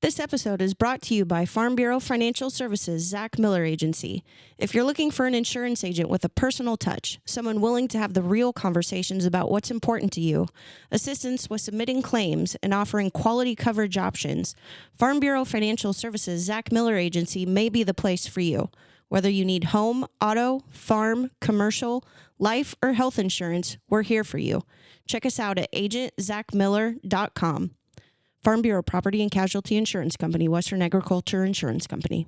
This episode is brought to you by Farm Bureau Financial Services, Zach Miller Agency. If you're looking for an insurance agent with a personal touch, someone willing to have the real conversations about what's important to you, assistance with submitting claims, and offering quality coverage options, Farm Bureau Financial Services, Zach Miller Agency may be the place for you. Whether you need home, auto, farm, commercial, life, or health insurance, we're here for you. Check us out at agentzachmiller.com. Farm Bureau Property and Casualty Insurance Company, Western Agriculture Insurance Company.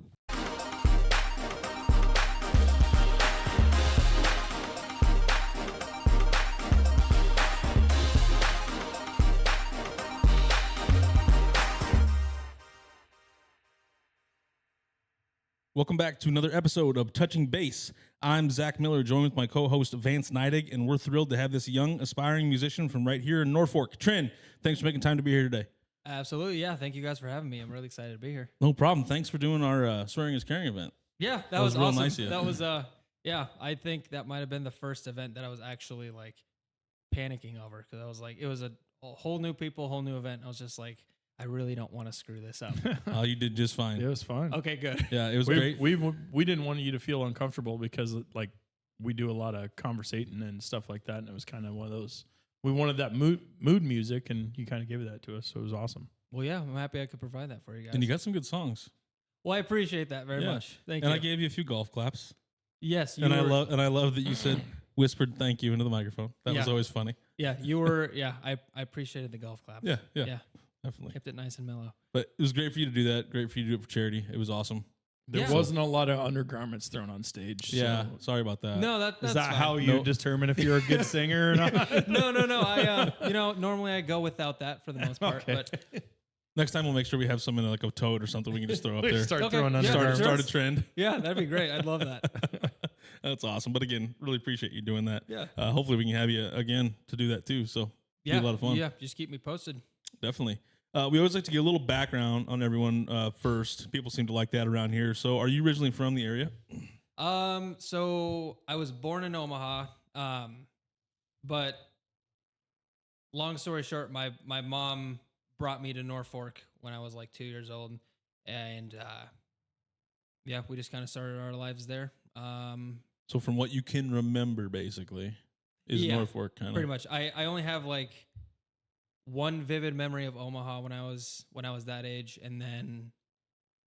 Welcome back to another episode of Touching Base. I'm Zach Miller, joined with my co-host Vance Neidig, and we're thrilled to have this young, aspiring musician from right here in Norfolk. Trinn, thanks for making time to be here today. Absolutely, yeah. Thank you guys for having me. I'm really excited to be here. No problem. Thanks for doing our Swearing is Caring event. Yeah, that was real awesome. nice of you. That was yeah. I think that might have been the first event that I was actually like panicking over because I was like, it was a whole new people, whole new event. I was just like, I really don't want to screw this up. Oh, you did just fine. It was fun. Okay, good. Yeah, it was we, great. We didn't want you to feel uncomfortable because like we do a lot of conversating and stuff like that, and it was kind of one of those. We wanted that mood music, and you kind of gave that to us, so it was awesome. Well, yeah, I'm happy I could provide that for you guys. And you got some good songs. Well, I appreciate that very much. Thank you. And I gave you a few golf claps. Yes, I love that you said whispered thank you into the microphone. That was always funny. Yeah, you were. Yeah, I appreciated the golf clap. Yeah, yeah, definitely. Kept it nice and mellow. But it was great for you to do that. Great for you to do it for charity. It was awesome. There wasn't a lot of undergarments thrown on stage. Yeah, so. sorry about that. No, that's Is that fine. how you determine if you're a good singer or not? No. I normally I go without that for the most part. Okay. But Next time we'll make sure we have some in like a tote or something we can just throw up there. Start Okay, throwing yeah, undergarments. Start a trend. yeah, that'd be great. I'd love that. That's awesome. But again, really appreciate you doing that. Yeah. Hopefully we can have you again to do that too. So Yeah, be a lot of fun. Yeah, just keep me posted. Definitely. We always like to get a little background on everyone first. People seem to like that around here. So are you originally from the area? So I was born in Omaha, but long story short, my mom brought me to Norfolk when I was like 2 years old, and we just kind of started our lives there. So from what you can remember, basically, is Norfolk kind of pretty much. I only have like one vivid memory of Omaha when I was that age, and then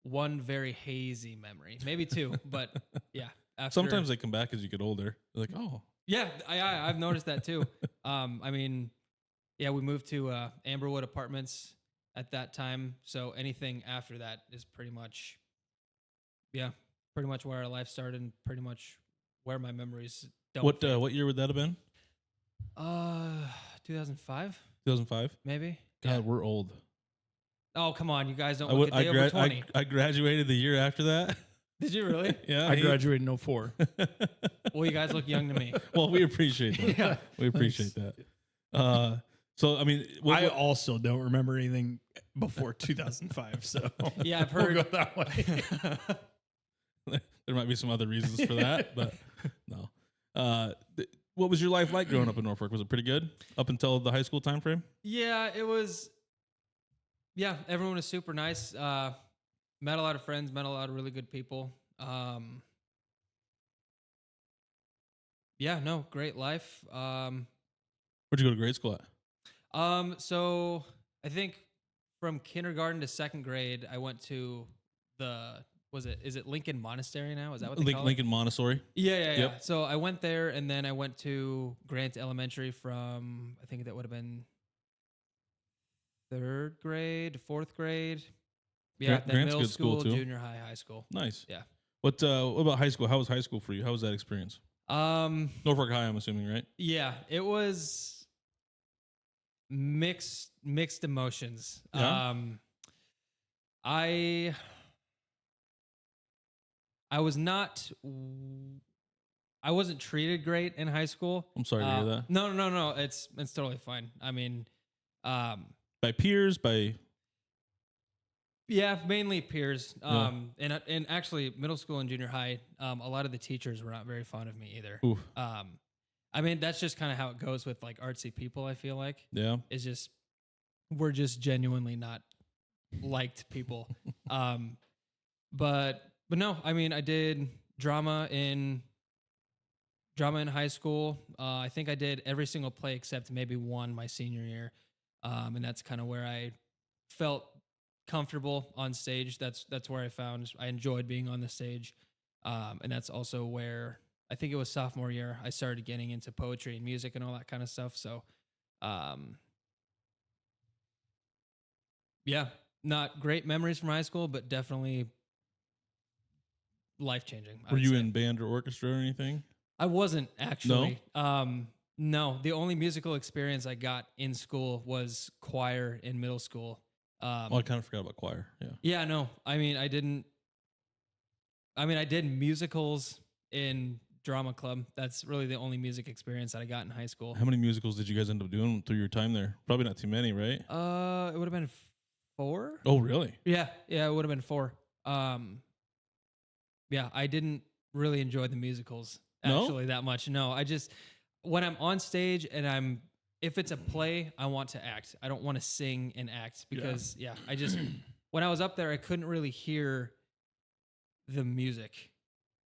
one very hazy memory, maybe two, but yeah. Sometimes they come back as you get older. They're like, oh, yeah, I've noticed that too. We moved to Amberwood Apartments at that time, so anything after that is pretty much where our life started, and pretty much where my memories don't. What year would that have been? 2005. 2005. Maybe. God, Yeah. we're old. Oh, come on, you guys don't look a day over 20. I graduated the year after that. Did you really? Yeah, I graduated in 04. Well, you guys look young to me. Well, we appreciate that. Yeah. We appreciate that. So, I mean, I also don't remember anything before 2005. So Yeah, I've heard. we'll go that way. there might be some other reasons for that, but no. What was your life like growing up in Norfolk? Was it pretty good up until the high school time frame? Yeah, it was. Yeah, everyone was super nice. Met a lot of friends, met a lot of really good people. Great life. Where'd you go to grade school at? So I think from kindergarten to second grade, I went to is it Lincoln Monastery now? Is that what they call it? Lincoln Montessori. Yeah. Yep. So I went there, and then I went to Grant Elementary from, I think that would have been third grade to fourth grade. Yeah, then Grant's middle good school, too. junior high school. Nice. Yeah. What about high school? How was high school for you? How was that experience? Norfolk High, I'm assuming, right? Yeah, it was mixed emotions. Yeah? I wasn't treated great in high school. I'm sorry to hear that. No. It's totally fine. I mean, By peers, by yeah, mainly peers. And actually, middle school and junior high, a lot of the teachers were not very fond of me either. oof. I mean, that's just kind of how it goes with like artsy people. I feel like Yeah. it's just we're just genuinely not liked people. But no, I mean, I did drama in high school. I think I did every single play except maybe one my senior year. And that's kind of where I felt comfortable on stage. That's where I found I enjoyed being on the stage. And that's also where I think it was sophomore year I started getting into poetry and music and all that kind of stuff. So, yeah, not great memories from high school, but definitely life changing. Were you in band or orchestra or anything? I wasn't actually. No, the only musical experience I got in school was choir in middle school. I kind of forgot about choir. Yeah. Yeah, no. I mean, I did musicals in drama club. That's really the only music experience that I got in high school. How many musicals did you guys end up doing through your time there? Probably not too many, right? It would have been 4. Oh, really? Yeah, it would have been 4. Yeah, I didn't really enjoy the musicals actually that much. No, I just when I'm on stage and if it's a play, I want to act. I don't want to sing and act because I just when I was up there, I couldn't really hear the music,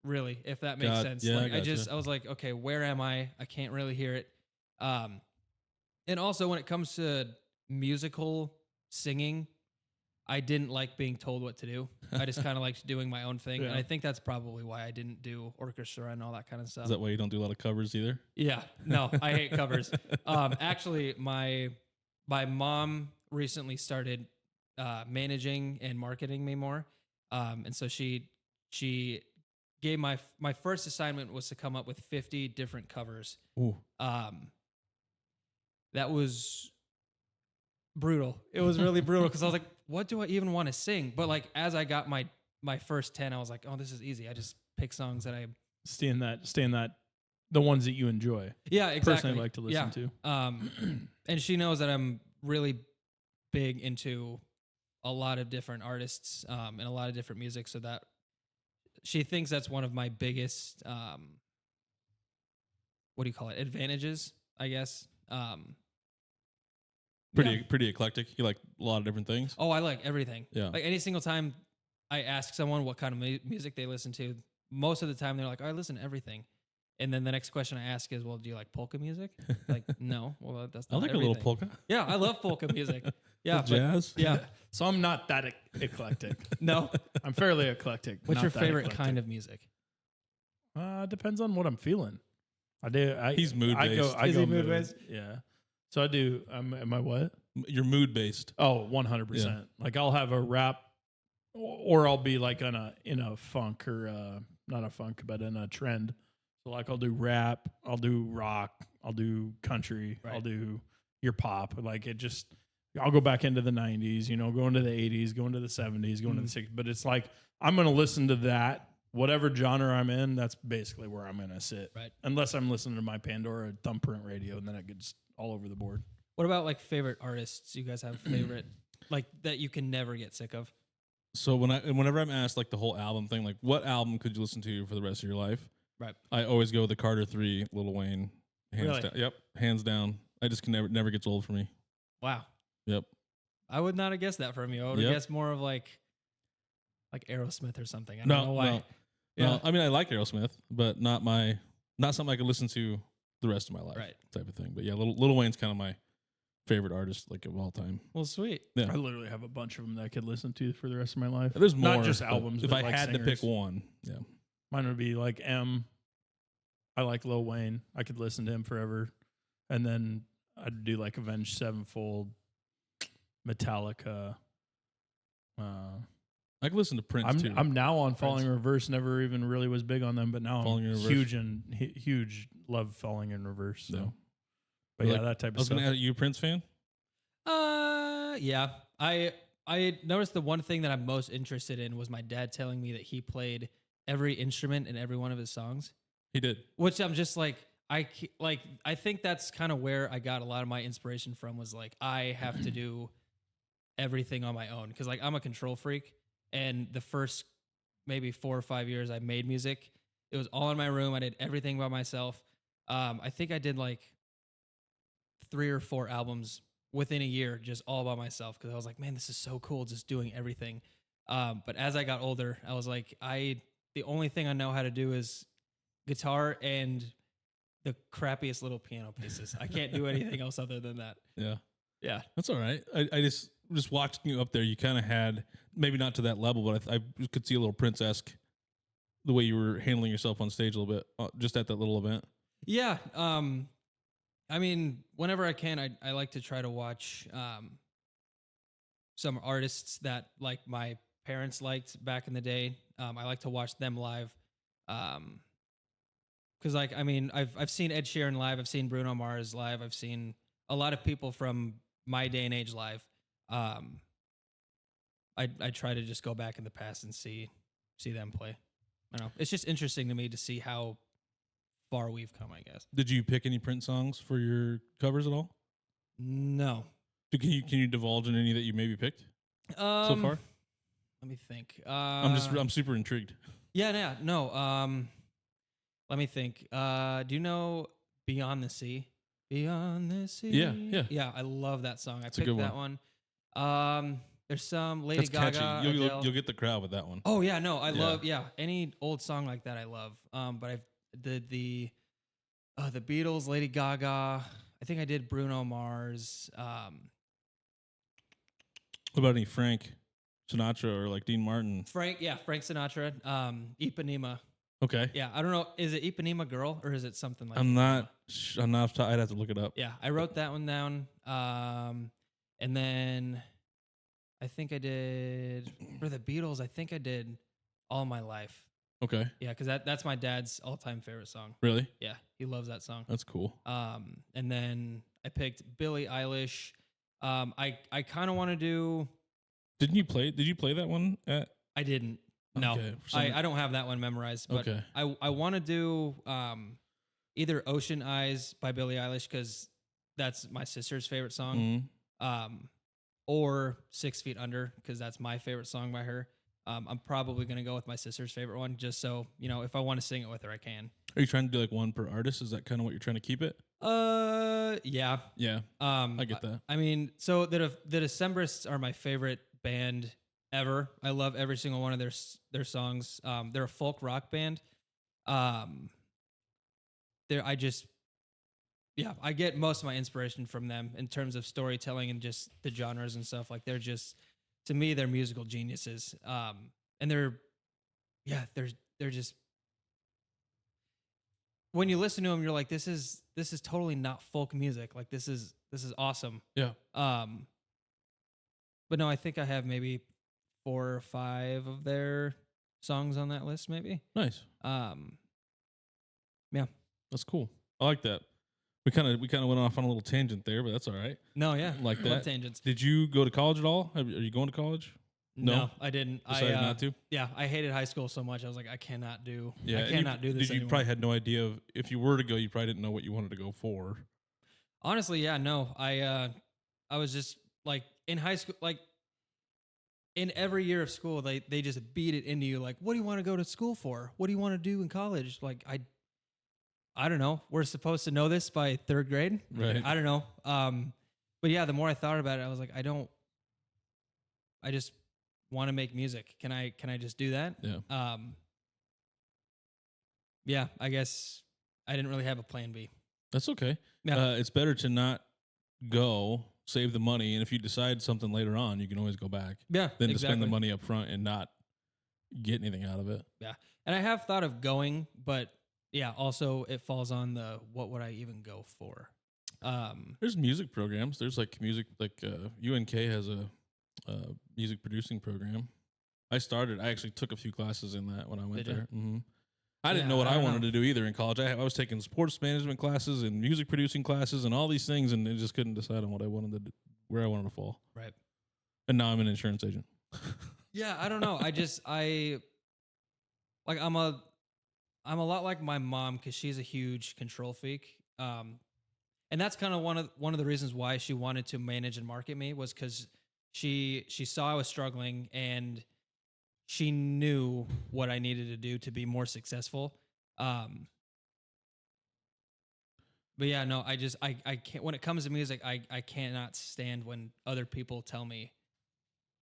really, if that makes sense. Yeah, Like I was like, okay, where am I? I can't really hear it. And also when it comes to musical singing, I didn't like being told what to do. I just kind of liked doing my own thing. Yeah. And I think that's probably why I didn't do orchestra and all that kind of stuff. Is that why you don't do a lot of covers either? Yeah, no, I hate covers. Actually, my mom recently started managing and marketing me more, and so she gave my first assignment was to come up with 50 different covers. Ooh. That was brutal. It was really brutal because I was like, what do I even want to sing? But like as I got my first 10, I was like, oh, this is easy. I just pick songs that I Stay in that the ones that you enjoy. Yeah, exactly. Personally like to listen to. And she knows that I'm really big into a lot of different artists and a lot of different music, so that she thinks that's one of my biggest what do you call it? Advantages, I guess. Pretty eclectic. You like a lot of different things. Oh, I like everything. Yeah. Like any single time I ask someone what kind of music they listen to, most of the time they're like, oh, I listen to everything. And then the next question I ask is, well, do you like polka music? Like, no. Well, that's I not like everything. a little polka. Yeah, I love polka music. Yeah. Little jazz. Yeah. So I'm not that eclectic. No. I'm fairly eclectic. What's not your that favorite eclectic. kind of music? Depends on what I'm feeling. He's mood based. Is he mood based? Yeah. So I do. Am I what? You're mood based. Oh, 100%. Like I'll have a rap, or I'll be like in a funk or not a funk, but in a trend. So like I'll do rap, I'll do rock, I'll do country, Right. I'll do your pop. Like I'll go back into the 90s, go into the 80s, go into the 70s, go into the 60s. But it's like I'm going to listen to that. Whatever genre I'm in, that's basically where I'm going to sit. Right. Unless I'm listening to my Pandora thumbprint radio, and then it gets all over the board. What about like favorite artists? You guys have favorite like that you can never get sick of? So whenever I'm asked like the whole album thing, like what album could you listen to for the rest of your life? Right. I always go with the Carter 3, Lil Wayne. Hands Really? down. Yep. Hands down. I just can never gets old for me. Wow. Yep. I would not have guessed that from you. I would have Yep. guessed more of like Aerosmith or something. I don't know why. No. Yeah. No, I mean I like Aerosmith, but not something I could listen to the rest of my life. Right. Type of thing. But yeah, Lil Wayne's kind of my favorite artist like of all time. Well, sweet. Yeah. I literally have a bunch of them that I could listen to for the rest of my life. There's more. Not just but albums. If but I like had to singers. pick one, yeah. Mine would be like M. I like Lil Wayne. I could listen to him forever. And then I'd do like Avenged Sevenfold, Metallica. I could listen to Prince too. I'm now on Falling in Reverse. Never even really was big on them, but now Falling in I'm Reverse. huge love Falling in Reverse. So, Yeah. but yeah, Like, that type I of was stuff. gonna ask, you a Prince fan? Yeah. I noticed the one thing that I'm most interested in was my dad telling me that he played every instrument in every one of his songs, He did. which I'm just like, I think that's kind of where I got a lot of my inspiration from was like, I have to do everything on my own. Cause like I'm a control freak, and the first maybe 4 or 5 years I made music, it was all in my room. I did everything by myself. I think I did like 3 or 4 albums within a year just all by myself because I was like, man, this is so cool, just doing everything. But as I got older, I was like, the only thing I know how to do is guitar and the crappiest little piano pieces. I can't do anything else other than that. Yeah. Yeah. That's all right. I just watching you up there, you kind of had, maybe not to that level, but I could see a little Prince-esque the way you were handling yourself on stage a little bit, just at that little event. Yeah. I mean, whenever I can, I like to try to watch some artists that like my parents liked back in the day. I like to watch them live. Because like, I mean, I've seen Ed Sheeran live. I've seen Bruno Mars live. I've seen a lot of people from my day and age live. I try to just go back in the past and see them play. I don't know. It's just interesting to me to see how far we've come, I guess. Did you pick any Prince songs for your covers at all? No. Can you divulge in any that you maybe picked so far? Let me think. I'm super intrigued. Yeah, no. Let me think. Do you know Beyond the Sea? Beyond the Sea. Yeah. Yeah, I love that song. I It's a picked good that one. There's some Lady That's Gaga. catchy. Adele. You'll get the crowd with that one. Oh yeah, no, I Yeah. love any old song like that I love. But I've did the Beatles, Lady Gaga. I think I did Bruno Mars. What about any Frank Sinatra or like Dean Martin? Frank Sinatra. Ipanema. Okay. Yeah, I don't know. Is it Ipanema Girl or is it something like? I'm Ipanema? not. I'd have to look it up. Yeah, I wrote that one down. And then I think I did for the Beatles. I think I did All My Life. Okay. Yeah, because that's my dad's all-time favorite song. Really? Yeah, he loves that song. That's cool. And then I picked Billie Eilish. I kind of want to do. Did you play that one at? I didn't. No, Okay, I don't have that one memorized. But Okay. I want to do either Ocean Eyes by Billie Eilish because that's my sister's favorite song. Mhm. Or 6 Feet Under because that's my favorite song by her. I'm probably gonna go with my sister's favorite one just so if I want to sing it with her, I can. Are you trying to do like one per artist? Is that kind of what you're trying to keep it? Yeah. Yeah. I get that. I mean, so the Decemberists are my favorite band ever. I love every single one of their songs. They're a folk rock band. I get most of my inspiration from them in terms of storytelling and just the genres and stuff. Like they're just, to me, they're musical geniuses. And they're just, when you listen to them, you're like, this is totally not folk music. Like this is awesome. Yeah. But no, I think I have maybe 4 or 5 of their songs on that list, maybe. Nice. Yeah. That's cool. I like that. We kind of went off on a little tangent there, but that's all right. No, yeah. Like I love that. tangents. Did you go to college at all? Are you going to college? No, I didn't. Decided not to? Yeah, I hated high school so much. I was like, I cannot do Yeah. I cannot do this You anymore. probably had no idea of, if you were to go, you probably didn't know what you wanted to go for. Honestly, yeah, no. I was just like in high school, like in every year of school, they just beat it into you. Like, what do you want to go to school for? What do you want to do in college? Like, I don't know. We're supposed to know this by 3rd grade. Right. I don't know. But yeah, the more I thought about it, I was like, I just want to make music. Can I just do that? Yeah. Yeah, I guess I didn't really have a plan B. That's okay. Yeah. It's better to not go, save the money, and if you decide something later on, you can always go back. Yeah. Than exactly. to spend the money up front and not get anything out of it. Yeah. And I have thought of going, but yeah, also it falls on the what would I even go for? There's music programs. There's like music, like UNK has a music producing program. I actually took a few classes in that when I went Did ya? there. Mm-hmm. I didn't Yeah, know what I I don't wanted know. to do either in college. I was taking sports management classes and music producing classes and all these things, and I just couldn't decide on what I wanted to do, where I wanted to fall. Right. And now I'm an insurance agent. Yeah, I don't know. I'm a lot like my mom because she's a huge control freak. And that's kind of one of the reasons why she wanted to manage and market me was because she saw I was struggling and she knew what I needed to do to be more successful. But But yeah, no, I can't, when it comes to music, I cannot stand when other people tell me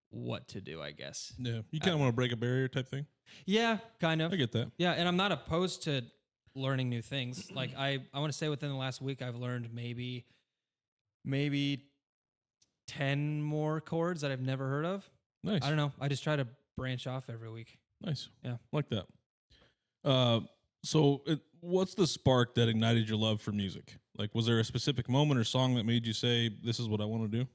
what to do, I guess. Yeah, you kind of want to break a barrier type thing. Yeah, kind of. I get that. Yeah, and I'm not opposed to learning new things. Like I want to say within the last week, I've learned maybe 10 more chords that I've never heard of. Nice. I don't know. I just try to branch off every week. Nice. Yeah. Like that. What's the spark that ignited your love for music? Like, was there a specific moment or song that made you say, this is what I want to do?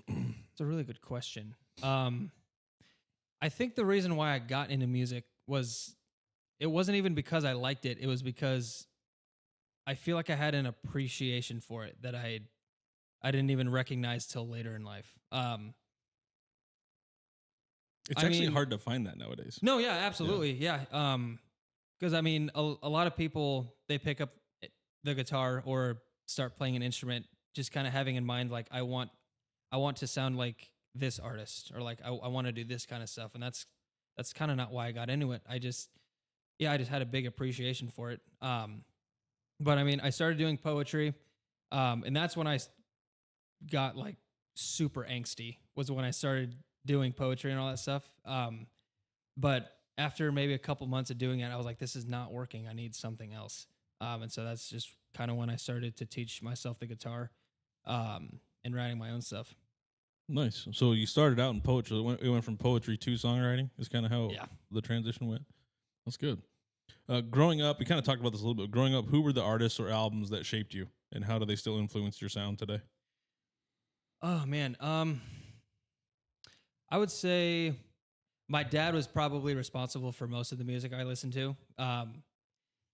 It's a really good question. I think the reason why I got into music it wasn't even because I liked it. It was because I feel like I had an appreciation for it that I didn't even recognize till later in life. It's actually hard to find that nowadays. No, yeah, absolutely. Yeah. Because I mean, a lot of people, they pick up the guitar or start playing an instrument, just kind of having in mind, like, I want to sound like this artist, or like, I want to do this kind of stuff. And that's kind of not why I got into it. I just had a big appreciation for it. But I mean, I started doing poetry. And that's when I got like super angsty, was when I started doing poetry and all that stuff. But after maybe a couple months of doing it, I was like, this is not working. I need something else. And so that's just kind of when I started to teach myself the guitar, and writing my own stuff. Nice. So you started out in poetry. It went from poetry to songwriting. Is kind of how the transition went. That's good. Growing up, we kind of talked about this a little bit. Growing up, who were the artists or albums that shaped you, and how do they still influence your sound today? Oh man, I would say my dad was probably responsible for most of the music I listened to.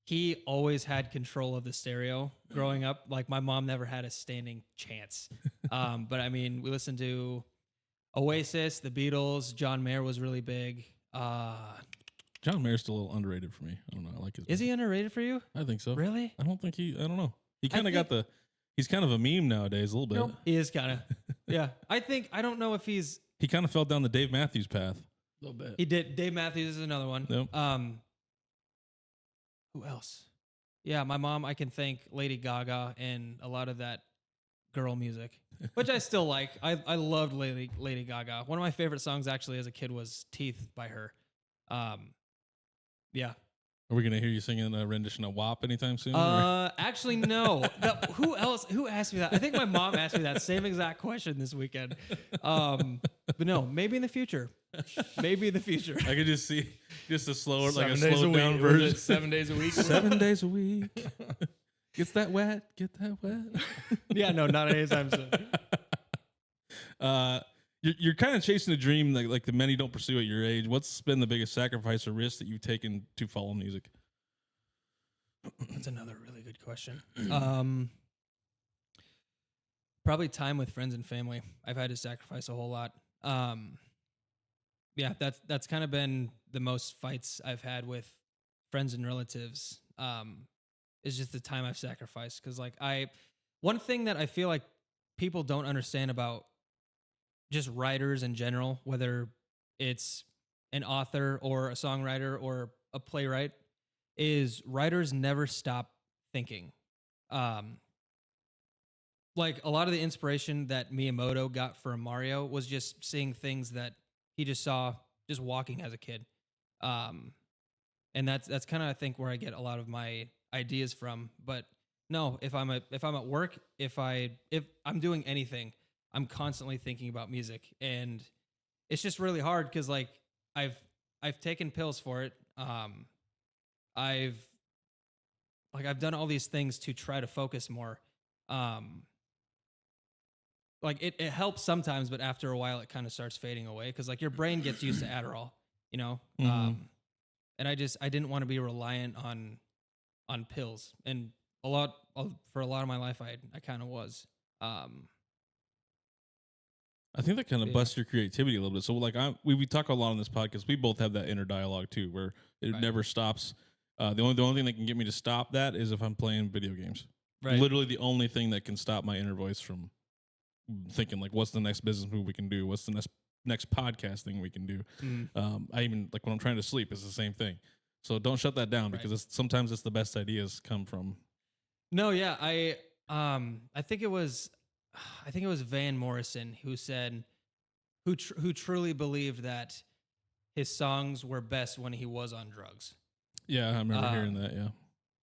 He always had control of the stereo growing up. Like, my mom never had a standing chance. But I mean, we listened to Oasis, the Beatles. John Mayer was really big. John Mayer's still a little underrated for me. I don't know. I like his. Is he underrated for you? I think so. Really? I don't know. He kind of he's kind of a meme nowadays a little bit. Nope. He is kind of. Yeah. I don't know if he's. He kind of fell down the Dave Matthews path. A little bit. He did. Dave Matthews is another one. Yep. Who else? Yeah, my mom, I can thank Lady Gaga and a lot of that girl music, which I still like. I loved Lady Gaga. One of my favorite songs actually as a kid was Teeth by her. Yeah. Are we going to hear you singing a rendition of WAP anytime soon? Actually, no. Who asked me that? I think my mom asked me that same exact question this weekend. But no, maybe in the future. Maybe in the future. I could just see just a slower, like a 7 days slowed a down week. version. 7 days a week. 7 days a week. Gets that wet. Get that wet. Yeah, no, not anytime soon. You're kind of chasing a dream like the many don't pursue at your age. What's been the biggest sacrifice or risk that you've taken to follow music? That's another really good question. Probably time with friends and family. I've had to sacrifice a whole lot. Yeah, that's kind of been the most fights I've had with friends and relatives. Is just the time I've sacrificed. Because one thing that I feel like people don't understand about just writers in general, whether it's an author or a songwriter or a playwright, is writers never stop thinking. Like, a lot of the inspiration that Miyamoto got for Mario was just seeing things that he just saw just walking as a kid. And that's kind of, I think, where I get a lot of my ideas from. But no, if I'm at work, if I'm doing anything, I'm constantly thinking about music, and it's just really hard because I've taken pills for it. I've done all these things to try to focus more. It helps sometimes, but after a while it kind of starts fading away because your brain gets used to Adderall, you know? Mm-hmm. And I didn't want to be reliant on pills. And for a lot of my life, I kind of was. I think that kind of busts your creativity a little bit. So we talk a lot on this podcast. We both have that inner dialogue too, where it never stops. The only thing that can get me to stop that is if I'm playing video games. Right. Literally the only thing that can stop my inner voice from thinking what's the next business move we can do? What's the next podcast thing we can do? I even when I'm trying to sleep, it's the same thing. So don't shut that down because sometimes it's the best ideas come from. No, yeah, I think it was Van Morrison who said who truly believed that his songs were best when he was on drugs. Yeah, I remember hearing that. Yeah.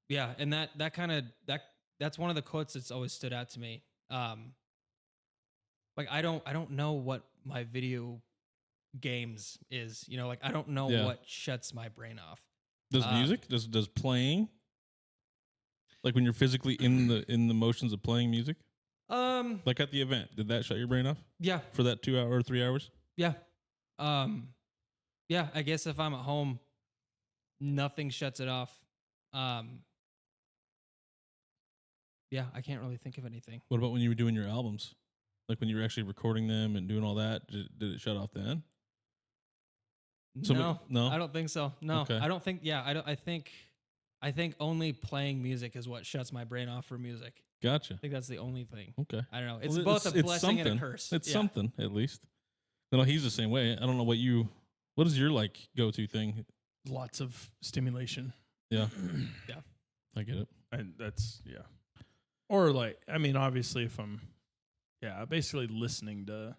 Yeah, and that's one of the quotes that's always stood out to me. Like I don't know what my video games is, like I don't know what shuts my brain off. Does music? Does playing? Like when you're physically in the motions of playing music? Like at the event, did that shut your brain off? Yeah. For that 2 hour or 3 hours? Yeah. Yeah, I guess if I'm at home, nothing shuts it off. Yeah, I can't really think of anything. What about when you were doing your albums? Like when you were actually recording them and doing all that, did it shut off then? No, no, I don't think so. No, okay. I don't think. Yeah, I think only playing music is what shuts my brain off for music. Gotcha. I think that's the only thing. Okay. I don't know. It's both a blessing and a curse. It's something at least. No, he's the same way. I don't know what is your like go-to thing? Lots of stimulation. Yeah. Yeah. I get it. And that's, yeah. Or like, I mean, obviously if I'm, basically listening to,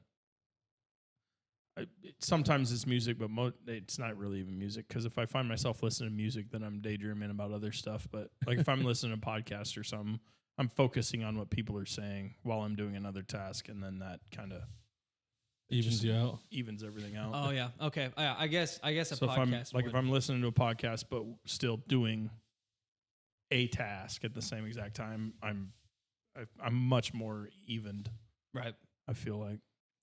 sometimes it's music, but it's not really even music. Because if I find myself listening to music, then I'm daydreaming about other stuff. But like if I'm listening to podcasts or something, I'm focusing on what people are saying while I'm doing another task. And then that kind of evens you out. Evens everything out. Oh yeah. Okay. I guess a so podcast. If I'm listening to a podcast, but still doing a task at the same exact time, I'm much more evened. Right. I feel like.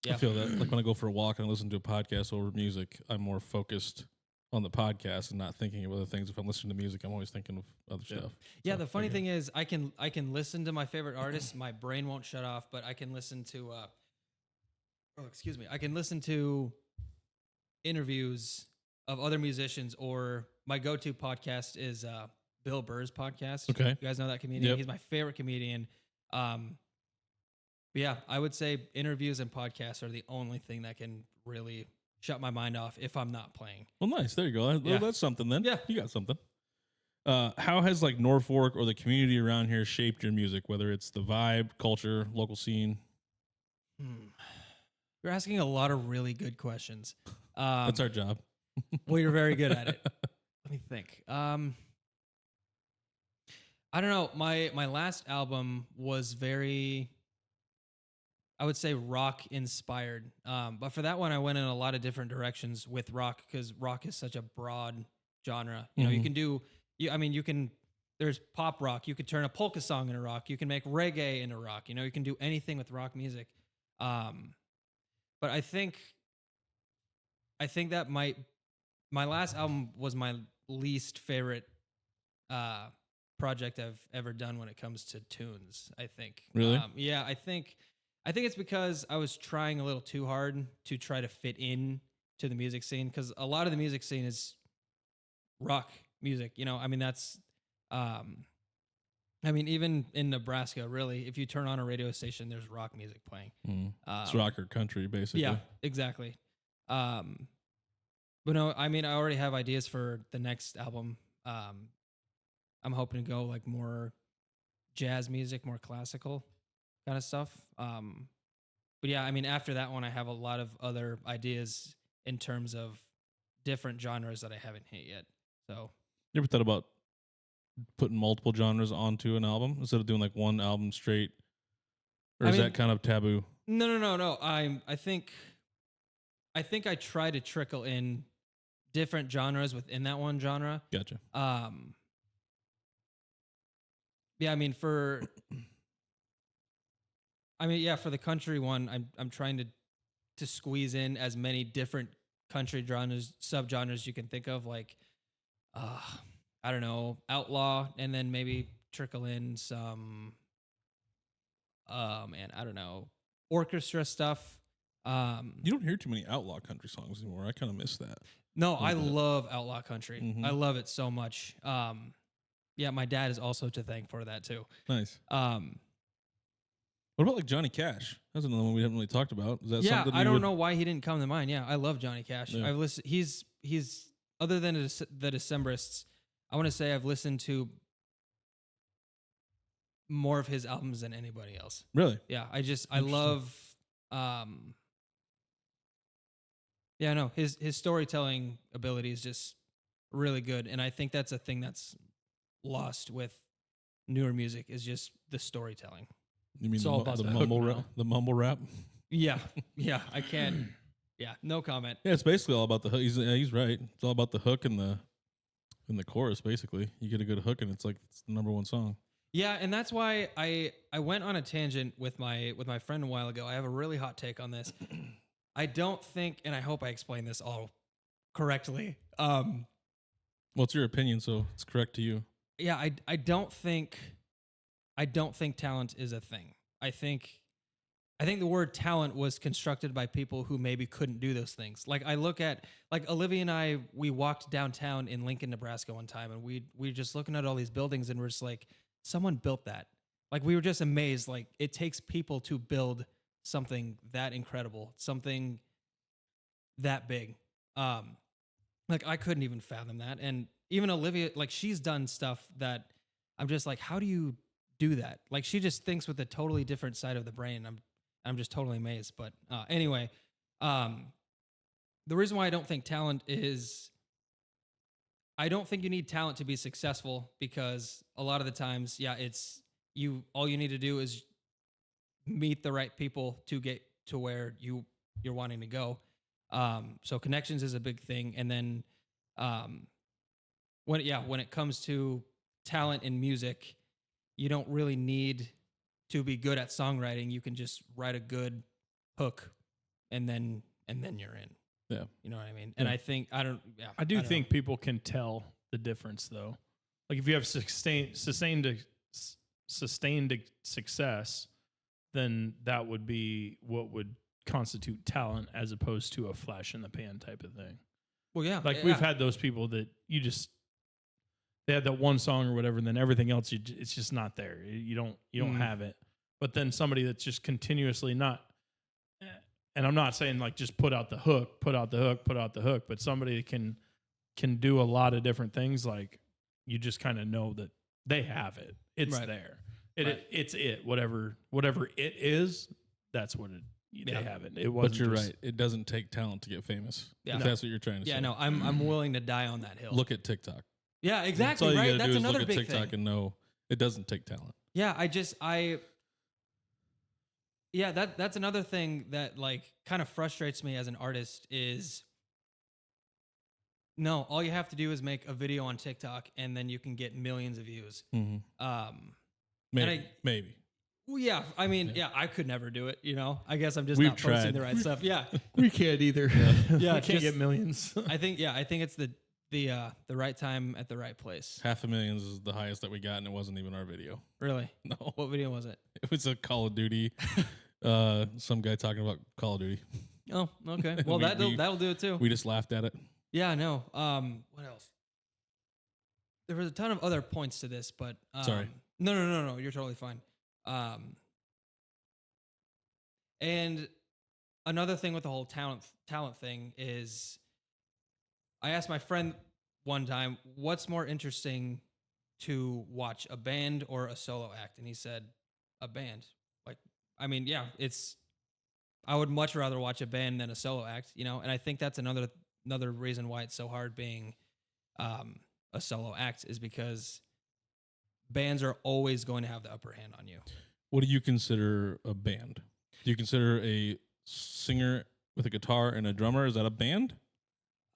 Yeah. I feel that. Like when I go for a walk and I listen to a podcast over music, I'm more focused on the podcast and not thinking of other things. If I'm listening to music, I'm always thinking of other stuff. Yeah. The funny thing is, I can listen to my favorite artists. My brain won't shut off, but I can listen to. I can listen to interviews of other musicians, or my go-to podcast is Bill Burr's podcast. Okay. You guys know that comedian? Yep. He's my favorite comedian. But yeah, I would say interviews and podcasts are the only thing that can really shut my mind off if I'm not playing. Well, nice. There you go. That's something then. Yeah. You got something. How has like Norfolk or the community around here shaped your music, whether it's the vibe, culture, local scene? You're asking a lot of really good questions. That's our job. Well, you're very good at it. Let me think. I don't know. My last album was very, I would say, rock inspired. But for that one, I went in a lot of different directions with rock because rock is such a broad genre. You know, you can do, there's pop rock. You could turn a polka song into rock. You can make reggae into rock. You know, you can do anything with rock music. But I think that my last album was my least favorite project I've ever done when it comes to tunes. I think. Really? Yeah, I think it's because I was trying a little too hard to try to fit in to the music scene, because a lot of the music scene is rock music. You know, I mean that's. Even in Nebraska, really, if you turn on a radio station, there's rock music playing. It's rock or country, basically. Yeah, exactly. But no, I mean, I already have ideas for the next album. I'm hoping to go like more jazz music, more classical kind of stuff. But yeah, I mean, after that one, I have a lot of other ideas in terms of different genres that I haven't hit yet. So, you ever thought about putting multiple genres onto an album instead of doing like one album straight, or is that kind of taboo? No. I think I try to trickle in different genres within that one genre. Gotcha. Yeah, for the country one, I'm trying to squeeze in as many different country genres, subgenres you can think of, like I don't know, outlaw, and then maybe trickle in some I don't know, orchestra stuff. You don't hear too many outlaw country songs anymore. I kind of miss that. No, I love outlaw country. Mm-hmm. I love it so much. Yeah, my dad is also to thank for that too. Nice. What about like Johnny Cash? That's another one we haven't really talked about. Is that something I don't know why he didn't come to mind. Yeah, I love Johnny Cash. Yeah. I've listened. He's other than the Decemberists, I want to say I've listened to more of his albums than anybody else. Really? Yeah, I Interesting. love yeah, no, his storytelling ability is just really good, and I think that's a thing that's lost with newer music is just the storytelling. You mean It's all about the the mumble hook rap? now. The mumble rap? Yeah, yeah, I can't. Yeah, no comment. Yeah, it's basically all about the hook. He's right. It's all about the hook and the chorus. Basically, you get a good hook, and it's like it's the number one song. Yeah, and that's why I went on a tangent with my friend a while ago. I have a really hot take on this. I don't think, and I hope I explained this all correctly. Well, it's your opinion, so it's correct to you. Yeah, I don't think talent is a thing. I think the word talent was constructed by people who maybe couldn't do those things. Like I look at like Olivia and I, we walked downtown in Lincoln, Nebraska one time, and we just looking at all these buildings, and we're just like, someone built that. Like we were just amazed. Like it takes people to build something that incredible, something that big. Like I couldn't even fathom that. And even Olivia, like she's done stuff that I'm just like, how do you do that? Like she just thinks with a totally different side of the brain. I'm just totally amazed. But anyway, the reason why I don't think talent is, I don't think you need talent to be successful, because a lot of the times, yeah, it's you. All you need to do is meet the right people to get to where you're wanting to go. So connections is a big thing, and then when it comes to talent in music, you don't really need to be good at songwriting. You can just write a good hook, and then you're in. Yeah. You know what I mean? And Yeah. I think I do don't think know. people can tell the difference, though. Like if you have sustained success, then that would be what would constitute talent, as opposed to a flash in the pan type of thing. Well, yeah, Like we've had those people that they had that one song or whatever, and then everything else, it's just not there. You don't have it. But then somebody that's just continuously not, and I'm not saying like just put out the hook, but somebody that can do a lot of different things. Like you just kind of know that they have it. It's Right. there. Right. It's whatever it is. That's what it. Yeah. They have it. It wasn't. But you're just- right. It doesn't take talent to get famous. Yeah. If that's what you're trying to say. Yeah, no, I'm willing to die on that hill. Look at TikTok. Yeah, That's exactly. all you Right. gotta That's do is another look at big TikTok thing. and know it doesn't take talent. Yeah, that's another thing that like kind of frustrates me as an artist is, no, all you have to do is make a video on TikTok and then you can get millions of views. Maybe. Maybe. Well, yeah, I mean, yeah, I could never do it. You know, I guess I'm just We've not posting tried. the right stuff. Yeah, We can't either. Yeah, we can't just- get millions. I think it's the right time at the right place. 500,000 is the highest that we got, and it wasn't even our video. Really? No, What video was it? it was a Call of Duty. Some guy talking about Call of Duty. Oh, okay. Well, that'll do it too. We just laughed at it. Yeah, no. What else? There was a ton of other points to this, but Sorry. No. You're totally fine. And another thing with the whole talent thing is, I asked my friend one time, "What's more interesting to watch, a band or a solo act?" And he said, "A band." Like, I mean, yeah, I would much rather watch a band than a solo act, you know. And I think that's another reason why it's so hard being a solo act, is because bands are always going to have the upper hand on you. What do you consider a band? Do you consider a singer with a guitar and a drummer? Is that a band?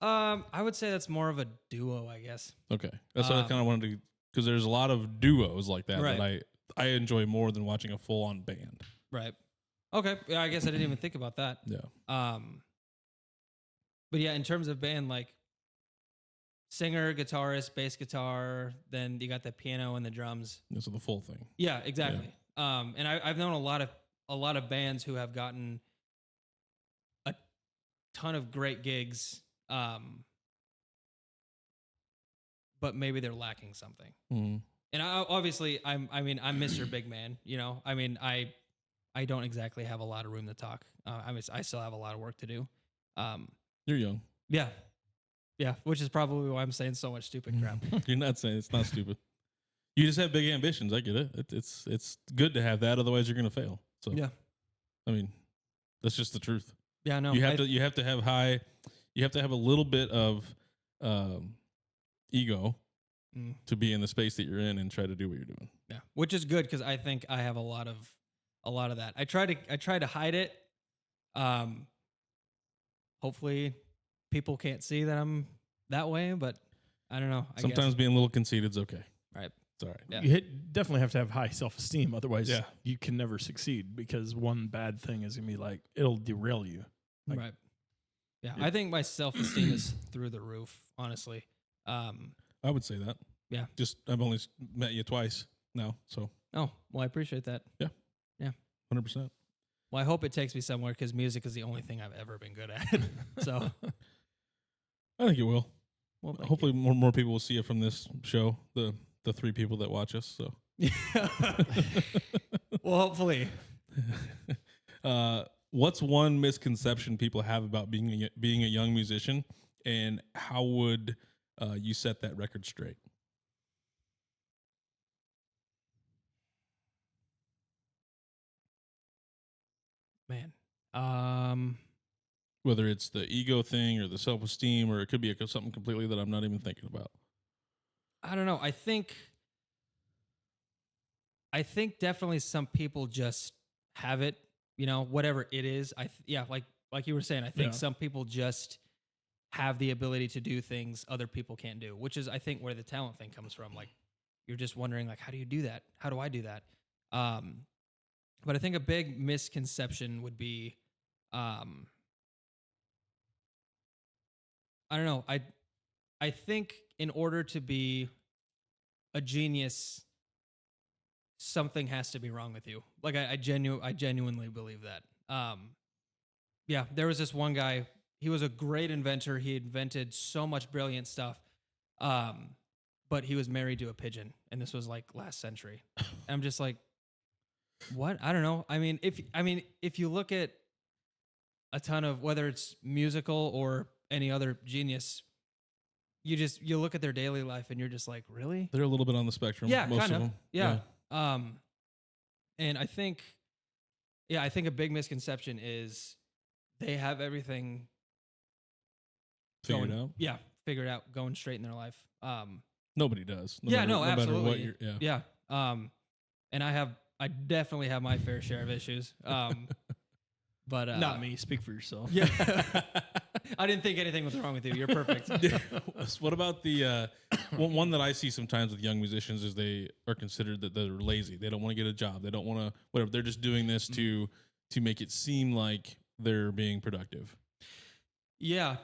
I would say that's more of a duo, I guess. Okay, that's what I kind of wanted to, because there's a lot of duos like that Right. that I enjoy more than watching a full on band. Right. Okay. Yeah, I guess I didn't even think about that. Yeah. But yeah, in terms of band, like singer, guitarist, bass guitar, then you got the piano and the drums. So the full thing. Yeah, exactly. And I've known a lot of bands who have gotten a ton of great gigs, but maybe they're lacking something. Mm-hmm. And obviously, I'm Mr. Big Man. You know, I mean, I don't exactly have a lot of room to talk. I still have a lot of work to do. You're young. Yeah, Yeah, which is probably why I'm saying so much stupid crap. You're not saying it's not stupid. You just have big ambitions. I get it. It's good to have that. Otherwise, you're going to fail. So Yeah. I mean, that's just the truth. Yeah, no. You have to have high. You have to have a little bit of ego to be in the space that you're in and try to do what you're doing. Yeah, which is good because I think I have a lot of that. I try to hide it. Hopefully, people can't see that I'm that way, but I don't know. Sometimes being a little conceited is okay. Right. It's all right. Yeah. You definitely have to have high self-esteem. Otherwise, Yeah. you can never succeed because one bad thing is going to be like, it'll derail you. Like, Right. Yeah, I think my self-esteem is through the roof, honestly. I would say that. Yeah. Just I've only met you twice now, so Oh, well, I appreciate that. 100%. Well, I hope it takes me somewhere because music is the only thing I've ever been good at. So, I think it will. well, thank Hopefully, more people will see it from this show. The 3 people that watch us. So, you. Well, hopefully. What's one misconception people have about being a young musician, and how would you set that record straight? Man. Whether it's the ego thing or the self-esteem, or it could be something completely that I'm not even thinking about. I don't know. I think definitely some people just have it, whatever it is. Like you were saying, I think Yeah. some people just have the ability to do things other people can't do, which is I think where the talent thing comes from. Like you're just wondering like, how do you do that? How do I do that? But I think a big misconception would be, I don't know. I think in order to be a genius, something has to be wrong with you. Like I genuinely believe that. Yeah, there was this one guy. He was a great inventor. He invented so much brilliant stuff. But he was married to a pigeon, and this was like last century. And I'm just like, what? I don't know. I mean, if you look at a ton of whether it's musical or any other genius, you look at their daily life and you're just like, really? They're a little bit on the spectrum. Yeah, most kind of of. them. Yeah. And I think a big misconception is they have everything Figured out. Yeah, figured out, going straight in their life. Nobody does. Absolutely. Yeah. And I definitely have my fair share of issues. But not me. Speak for yourself. Yeah. I didn't think anything was wrong with you. You're perfect. What about the one that I see sometimes with young musicians is they are considered that they're lazy. They don't want to get a job. They don't want to whatever. They're just doing this to make it seem like they're being productive. Yeah.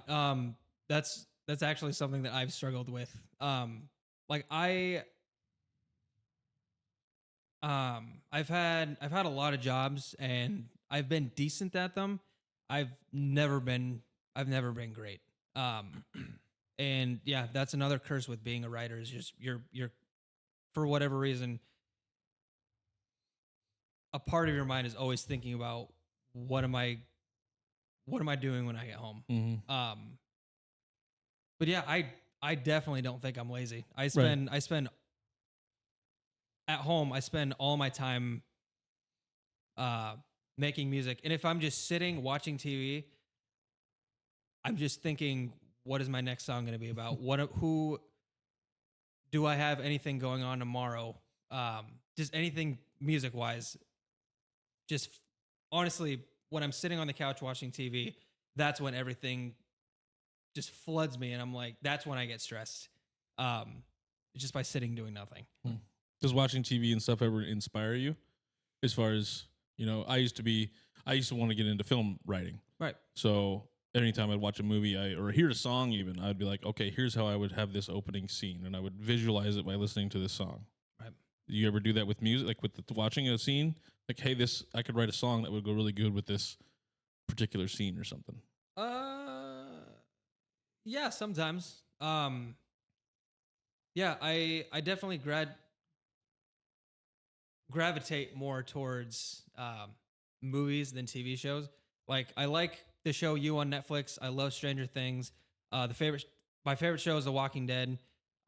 That's actually something that I've struggled with. Like I've had a lot of jobs and I've been decent at them. I've never been great. And yeah, that's another curse with being a writer is just you're for whatever reason, a part of your mind is always thinking about what am I doing when I get home? Mm-hmm. But yeah, I definitely don't think I'm lazy. I spend at home, I spend all my time making music. And if I'm just sitting watching TV, I'm just thinking, what is my next song going to be about? Who do I have anything going on tomorrow? Just anything music wise. Just honestly, when I'm sitting on the couch watching TV, that's when everything just floods me. And I'm like, that's when I get stressed. Just by sitting doing nothing. Does watching TV and stuff ever inspire you? As far as, I used to want to get into film writing. Right. So anytime I'd watch a movie or hear a song even, I'd be like, okay, here's how I would have this opening scene. And I would visualize it by listening to this song. Right. Do you ever do that with music? Like with watching a scene? Like, hey, I could write a song that would go really good with this particular scene or something. Yeah, sometimes. Yeah, I definitely gravitate more towards movies than TV shows. Like I like the show You on Netflix. I love Stranger Things. The my favorite show is The Walking Dead.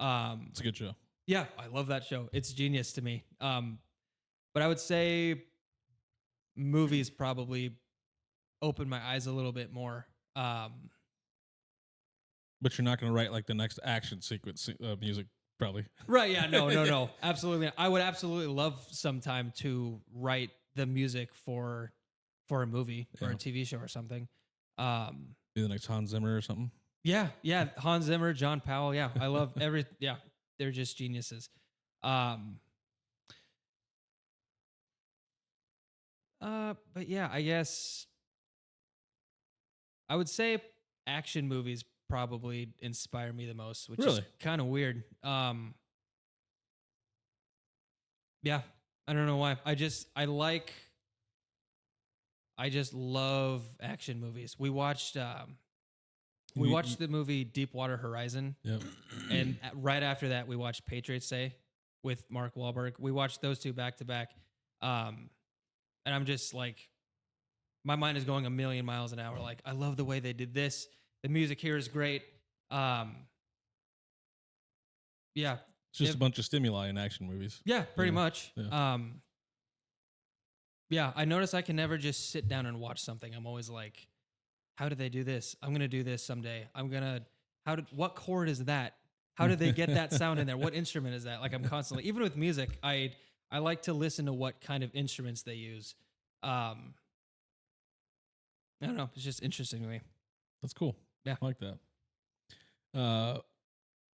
It's a good show. Yeah, I love that show. It's genius to me. But I would say movies probably opened my eyes a little bit more. But you're not going to write like the next action sequence music, probably. Right? Yeah. No. Absolutely. I would absolutely love sometime to write the music for a movie or a TV show or something. Be the next Hans Zimmer or something. Yeah. Hans Zimmer, John Powell. Yeah, I love every. Yeah, they're just geniuses. But yeah, I guess I would say action movies probably inspire me the most, which is Really? kind of weird. Yeah, I don't know why. I just love action movies. We watched the movie Deepwater Horizon, Yep. and right after that, we watched Patriots Day with Mark Wahlberg. We watched those two back to back, and I'm just like, my mind is going a million miles an hour. Like, I love the way they did this. The music here is great. Yeah, It's just a bunch of stimuli in action movies. yeah, pretty much. Yeah. Yeah, I notice I can never just sit down and watch something. I'm always like, how did they do this? I'm gonna do this someday. What chord is that? How did they get that sound in there? What instrument is that? Like, I'm constantly, even with music, I like to listen to what kind of instruments they use. I don't know. It's just interesting to me. That's cool. Yeah. I like that.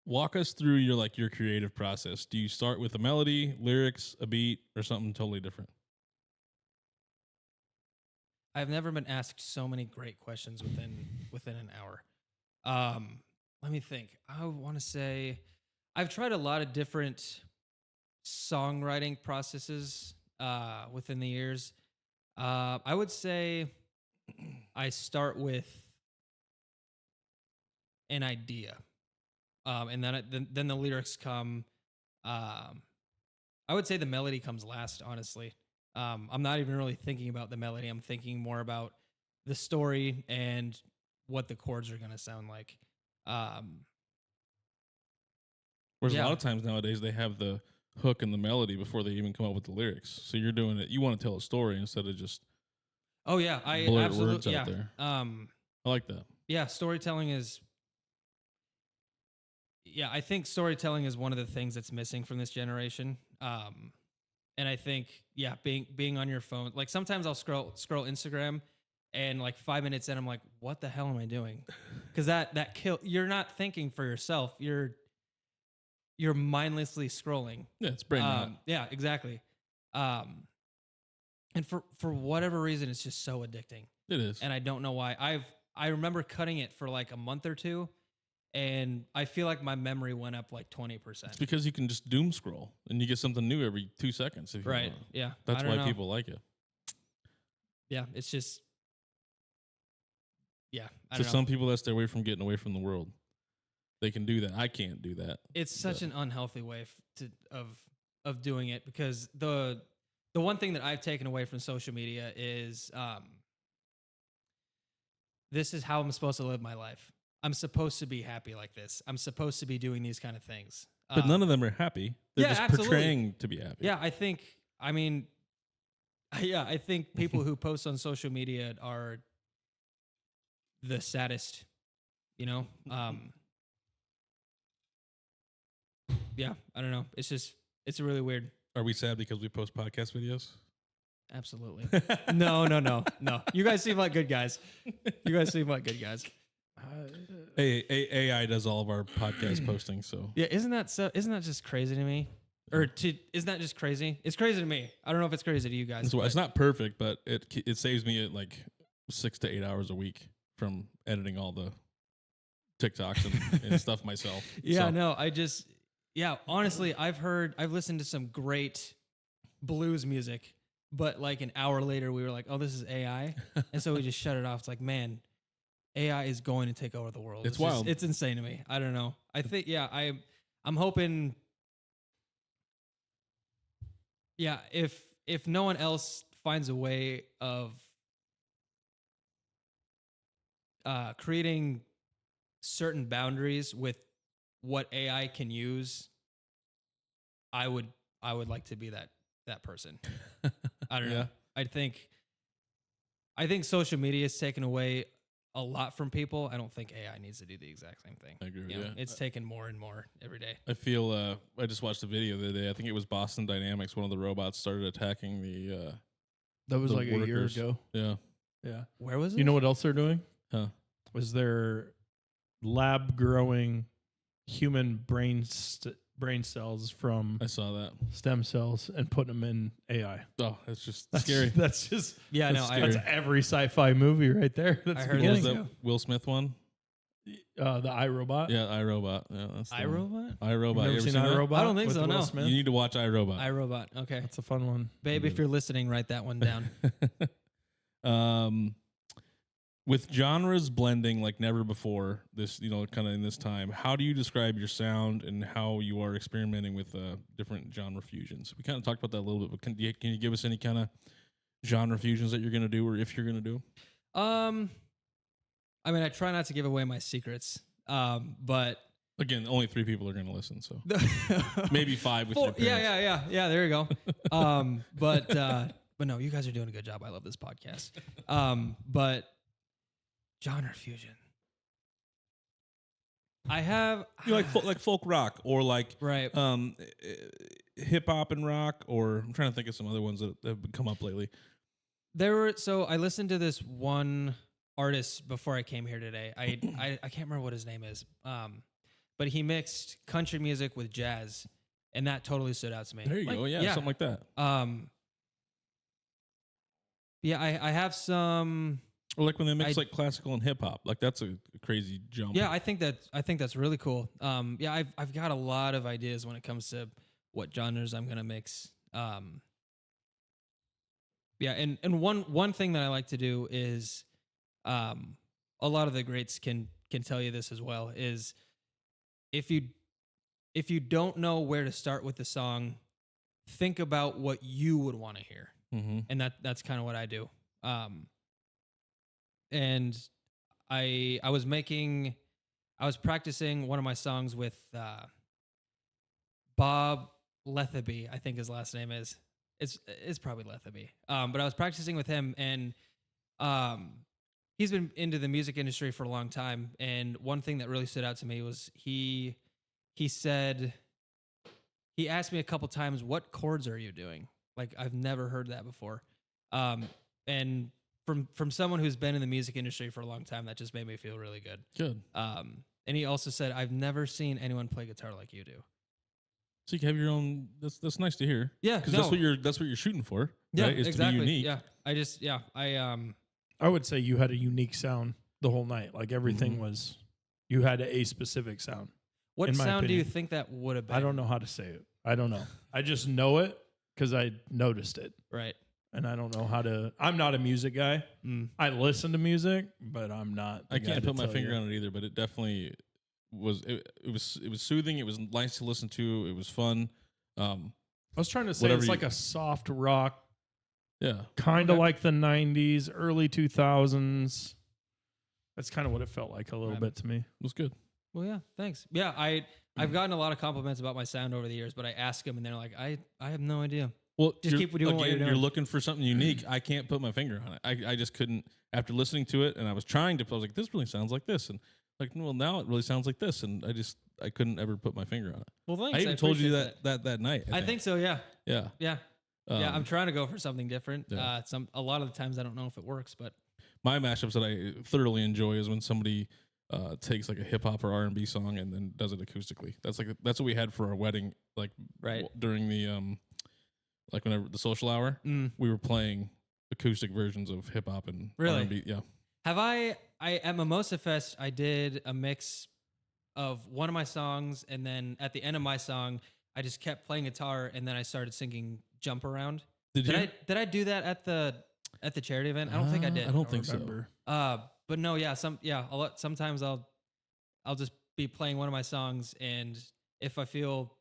Walk us through your creative process. Do you start with a melody, lyrics, a beat, or something totally different? I've never been asked so many great questions within an hour. Let me think. I want to say I've tried a lot of different songwriting processes within the years. I would say I start with an idea, and then the lyrics come. I would say the melody comes last, honestly. I'm not even really thinking about the melody. I'm thinking more about the story and what the chords are going to sound like. Whereas a Yeah. lot of times nowadays they have the hook and the melody before they even come up with the lyrics. So you're doing it. You want to tell a story instead of just Oh yeah, I blurt absolutely words out yeah. there. I like that. Yeah, storytelling is. Yeah, I think storytelling is one of the things that's missing from this generation. And I think, yeah, being on your phone, like sometimes I'll scroll Instagram, and like 5 minutes in, I'm like, what the hell am I doing? Because that you're not thinking for yourself. You're mindlessly scrolling. Yeah, it's brain rot. Yeah, exactly. And for whatever reason, it's just so addicting. It is. And I don't know why. I remember cutting it for like a month or two, and I feel like my memory went up like 20%. It's because you can just doom scroll and you get something new every 2 seconds. If you Right. want. Yeah. That's I don't why know. people like it. Yeah. It's just. Yeah. I To don't know. some people, that's their way from getting away from the world. They can do that. I can't do that. It's such an unhealthy way of doing it, because the one thing that I've taken away from social media is this is how I'm supposed to live my life. I'm supposed to be happy like this. I'm supposed to be doing these kind of things. But none of them are happy. They're yeah, just absolutely. portraying to be happy. Yeah, I think people who post on social media are the saddest, you know? Yeah, I don't know. It's really weird. Are we sad because we post podcast videos? Absolutely. No. You guys seem like good guys. AI does all of our podcast posting, so Yeah, isn't that just crazy to me? Isn't that just crazy? It's crazy to me. I don't know if it's crazy to you guys. it's not perfect, but it saves me like 6 to 8 hours a week from editing all the TikToks and stuff myself. Yeah, So, no, honestly, I've listened to some great blues music, but like an hour later we were like, oh, this is AI. And so we just shut it off. It's like, man, AI is going to take over the world. It's wild. It's insane to me. I don't know. I think, yeah, I'm hoping, yeah, if no one else finds a way of creating certain boundaries with what AI can use, I would like to be that person. I don't know. Yeah. I think social media has taken away a lot from people. I don't think AI needs to do the exact same thing. I agree with You know, you. it's taken more and more every day. I feel I just watched a video the other day. I think it was Boston Dynamics. One of the robots started attacking the That was the like a year workers. ago. Yeah. Yeah. Where was it? You know what else they're doing? Huh. Was their lab growing human brain cells from I saw that. stem cells and putting them in AI. Oh, it's just That's scary. That's just Yeah, That's no, scary. that's every sci-fi movie right there. That's I the heard What was beginning. that Will Smith one? The iRobot. Yeah, iRobot. Yeah, that's the one. iRobot? iRobot. You've never You ever seen that? iRobot? I don't think with so, Will no. Smith? You need to watch iRobot. iRobot. Okay. That's a fun one. Babe, if you're listening, write that one down. With genres blending like never before, this kind of in this time, how do you describe your sound and how you are experimenting with different genre fusions? We kind of talked about that a little bit, but can you give us any kind of genre fusions that you're going to do, or if you're going to do? I mean, I try not to give away my secrets, but Again, only 3 people are going to listen, so maybe 5 with your parents. yeah. There you go. But no, you guys are doing a good job. I love this podcast. But genre fusion. I have You like folk rock or like right. hip hop and rock, or I'm trying to think of some other ones that have come up lately. So I listened to this one artist before I came here today. I can't remember what his name is. But he mixed country music with jazz, and that totally stood out to me. There you go. Yeah, something like that. Yeah, I have some. Or like when they mix like classical and hip hop, like that's a crazy jump. Yeah, I think that's really cool. Yeah, I've got a lot of ideas when it comes to what genres I'm gonna mix. Yeah, and one thing that I like to do is, a lot of the greats can tell you this as well, is if you don't know where to start with the song, think about what you would want to hear, and that's kind of what I do. And I was practicing one of my songs with Bob Lethaby, I think his last name is. It's probably Lethaby. But I was practicing with him, and he's been into the music industry for a long time. And one thing that really stood out to me was he said, he asked me a couple times, "What chords are you doing?" Like, I've never heard that before. And from someone who's been in the music industry for a long time, that just made me feel really good. Good. And he also said, "I've never seen anyone play guitar like you do." So you can have your own. That's nice to hear. Yeah, because no. that's what you're shooting for. Yeah, right? Is exactly. to be unique. Yeah, I would say you had a unique sound the whole night. Like everything was, you had a specific sound. What in my sound do you opinion. think that would have been? I don't know how to say it. I don't know. I just know it because I noticed it. Right. And I don't know how to. I'm not a music guy. I listen to music, but I'm not. the I guy can't to put my tell finger you. on it either, but it definitely was. It was soothing. It was nice to listen to. It was fun. I was trying to say Whatever it's you- like a soft rock, Yeah. kind of Okay. like the 90s, early 2000s. That's kind of what it felt like a little Right. bit to me. It was good. Well, yeah, thanks. Yeah, I've gotten a lot of compliments about my sound over the years, but I ask them and they're like, I have no idea. Well, Just you're- keep doing what you're again, doing. You're looking for something unique. I can't put my finger on it. I just couldn't. After listening to it, and I was trying to, I was like, this really sounds like this, and like, well, now it really sounds like this, and I couldn't ever put my finger on it. Well, thanks. I even told you appreciate that night. I think so. Yeah. Yeah. Yeah. Yeah. I'm trying to go for something different. Yeah. A lot of the times I don't know if it works, but My mashups that I thoroughly enjoy is when somebody takes like a hip hop or R&B song and then does it acoustically. That's what we had for our wedding. Like Right. during the like whenever the social hour, we were playing acoustic versions of hip hop and Really? R&B. Yeah. have I at Mimosa Fest, I did a mix of one of my songs, and then at the end of my song, I just kept playing guitar, and then I started singing "Jump Around." Did you? Did I do that at the charity event? I don't think I did. I don't think remember. But no, yeah, sometimes I'll just be playing one of my songs, and if I feel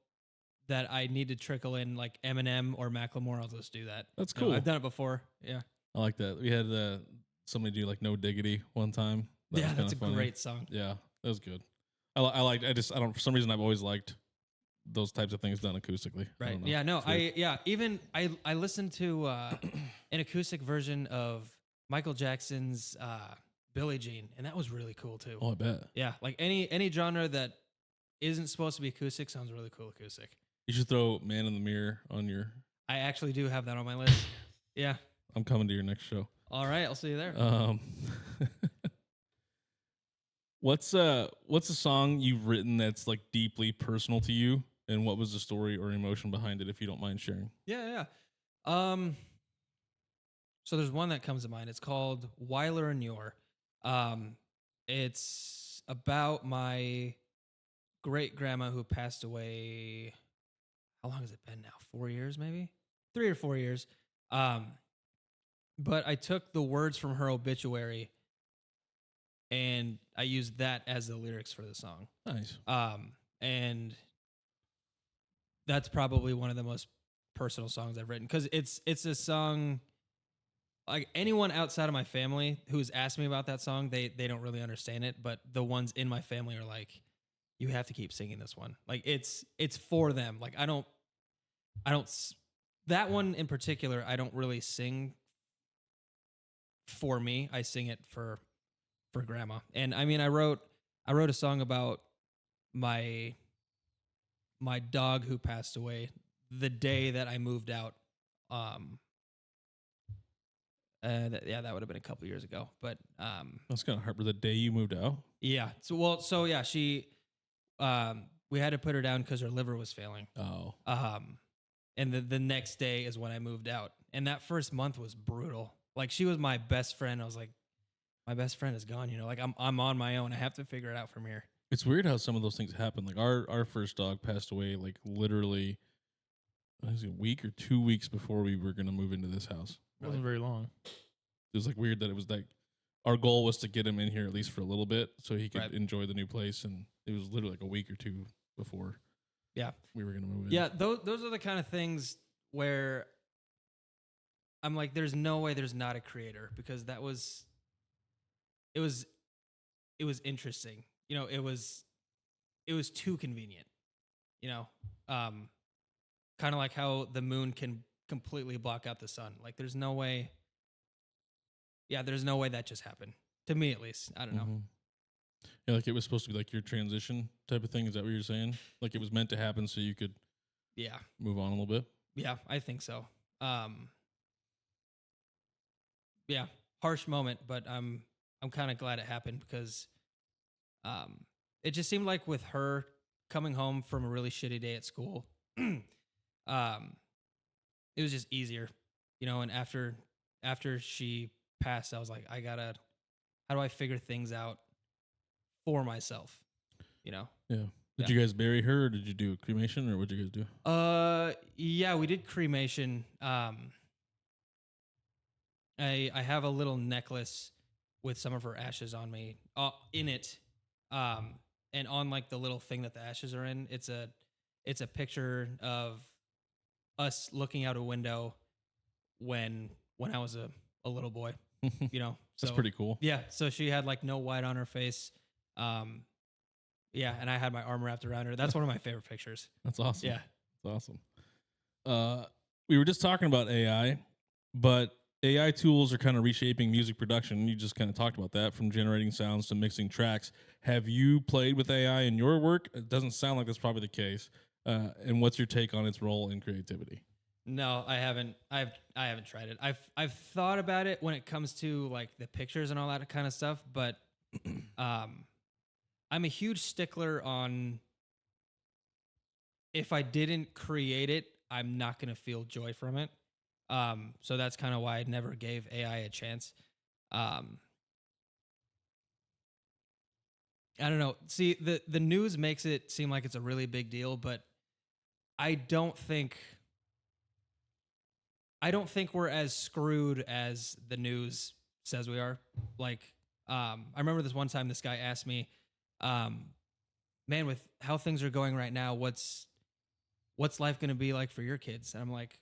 that I need to trickle in like Eminem or Macklemore, I'll just do that. That's You know, cool. I've done it before. Yeah, I like that. We had somebody do like No Diggity one time. That was that's a kinda funny. great song. Yeah, That was good. I don't, for some reason, I've always liked those types of things done acoustically. I Right. don't know. Yeah. No. It's weird. Even I listened to an acoustic version of Michael Jackson's Billie Jean, and that was really cool too. Oh, I bet. Yeah. Like any genre that isn't supposed to be acoustic sounds really cool acoustic. You should throw Man in the Mirror on your. I actually do have that on my list. Yeah. I'm coming to your next show. All right. I'll see you there. What's a song you've written that's like deeply personal to you, and what was the story or emotion behind it, if you don't mind sharing? Yeah. So there's one that comes to mind. It's called Weiler and Yor. It's about my great grandma who passed away. How long has it been now? 4 years, maybe 3 or 4 years. But I took the words from her obituary and I used that as the lyrics for the song. Nice. And that's probably one of the most personal songs I've written, because it's a song like anyone outside of my family who's asked me about that song, they don't really understand it, but the ones in my family are like, you have to keep singing this one. Like it's for them. Like I don't that one in particular, I don't really sing for me. I sing it for grandma. And I mean, I wrote a song about my dog who passed away the day that I moved out. That would have been a couple years ago, but That's kind of hard. The day you moved out. yeah. So yeah, she we had to put her down because her liver was failing. Oh. And the next day is when I moved out, and that first month was brutal. Like she was my best friend. I was like, my best friend is gone. You know, like I'm on my own. I have to figure it out from here. It's weird how some of those things happen. Like our first dog passed away like literally I think it was a week or 2 weeks before we were going to move into this house. It wasn't very long. It was like weird that it was like our goal was to get him in here at least for a little bit so he could Right. enjoy the new place, and it was literally like a week or two before Yeah. we were going to move in. Yeah, those are the kind of things where I'm like, there's no way there's not a creator, because it was interesting. You know, it was too convenient. You know, kind of like how the moon can completely block out the sun. Like there's no way. Yeah, there's no way that just happened, to me at least. I don't know. Mhm. Yeah, like it was supposed to be like your transition type of thing. Is that what you're saying? Like it was meant to happen so you could Yeah. move on a little bit? Yeah, I think so. Yeah, harsh moment, but I'm kind of glad it happened, because it just seemed like with her coming home from a really shitty day at school, it was just easier, you know. And after she passed, I was like, how do I figure things out for myself, you know? Yeah. Did Yeah. you guys bury her, or did you do cremation, or what did you guys do? Yeah, we did cremation. I have a little necklace with some of her ashes on me, in it, and on like the little thing that the ashes are in, it's a picture of us looking out a window when I was a little boy, you know. That's So, pretty cool. Yeah, so she had like no white on her face. Yeah, and I had my arm wrapped around her. That's one of my favorite pictures. That's awesome. Yeah. That's awesome. We were just talking about AI, but AI tools are kind of reshaping music production. You just kind of talked about that, from generating sounds to mixing tracks. Have you played with AI in your work? It doesn't sound like that's probably the case. And what's your take on its role in creativity? No, I haven't. I haven't tried it. I've thought about it when it comes to like the pictures and all that kind of stuff, but I'm a huge stickler on, if I didn't create it, I'm not going to feel joy from it. So that's kind of why I never gave AI a chance. I don't know. See, the news makes it seem like it's a really big deal, but I don't think we're as screwed as the news says we are. Like, I remember this one time this guy asked me, man, with how things are going right now, what's life going to be like for your kids? And I'm like,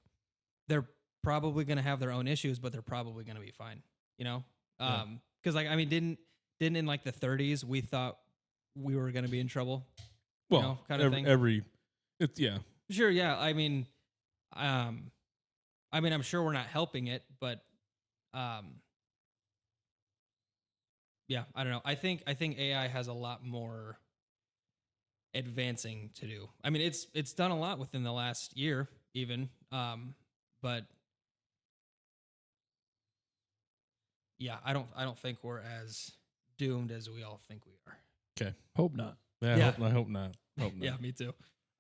they're probably going to have their own issues, but they're probably going to be fine, you know? Yeah. Cause like, I mean, didn't in like the 30s, we thought we were going to be in trouble. Well, kind of thing. It's yeah. Sure, yeah. I mean, I'm sure we're not helping it, but yeah, I don't know. I think AI has a lot more advancing to do. I mean, it's done a lot within the last year, even. But yeah, I don't think we're as doomed as we all think we are. Okay. Hope not. Yeah. I hope not. Hope not. Yeah, me too.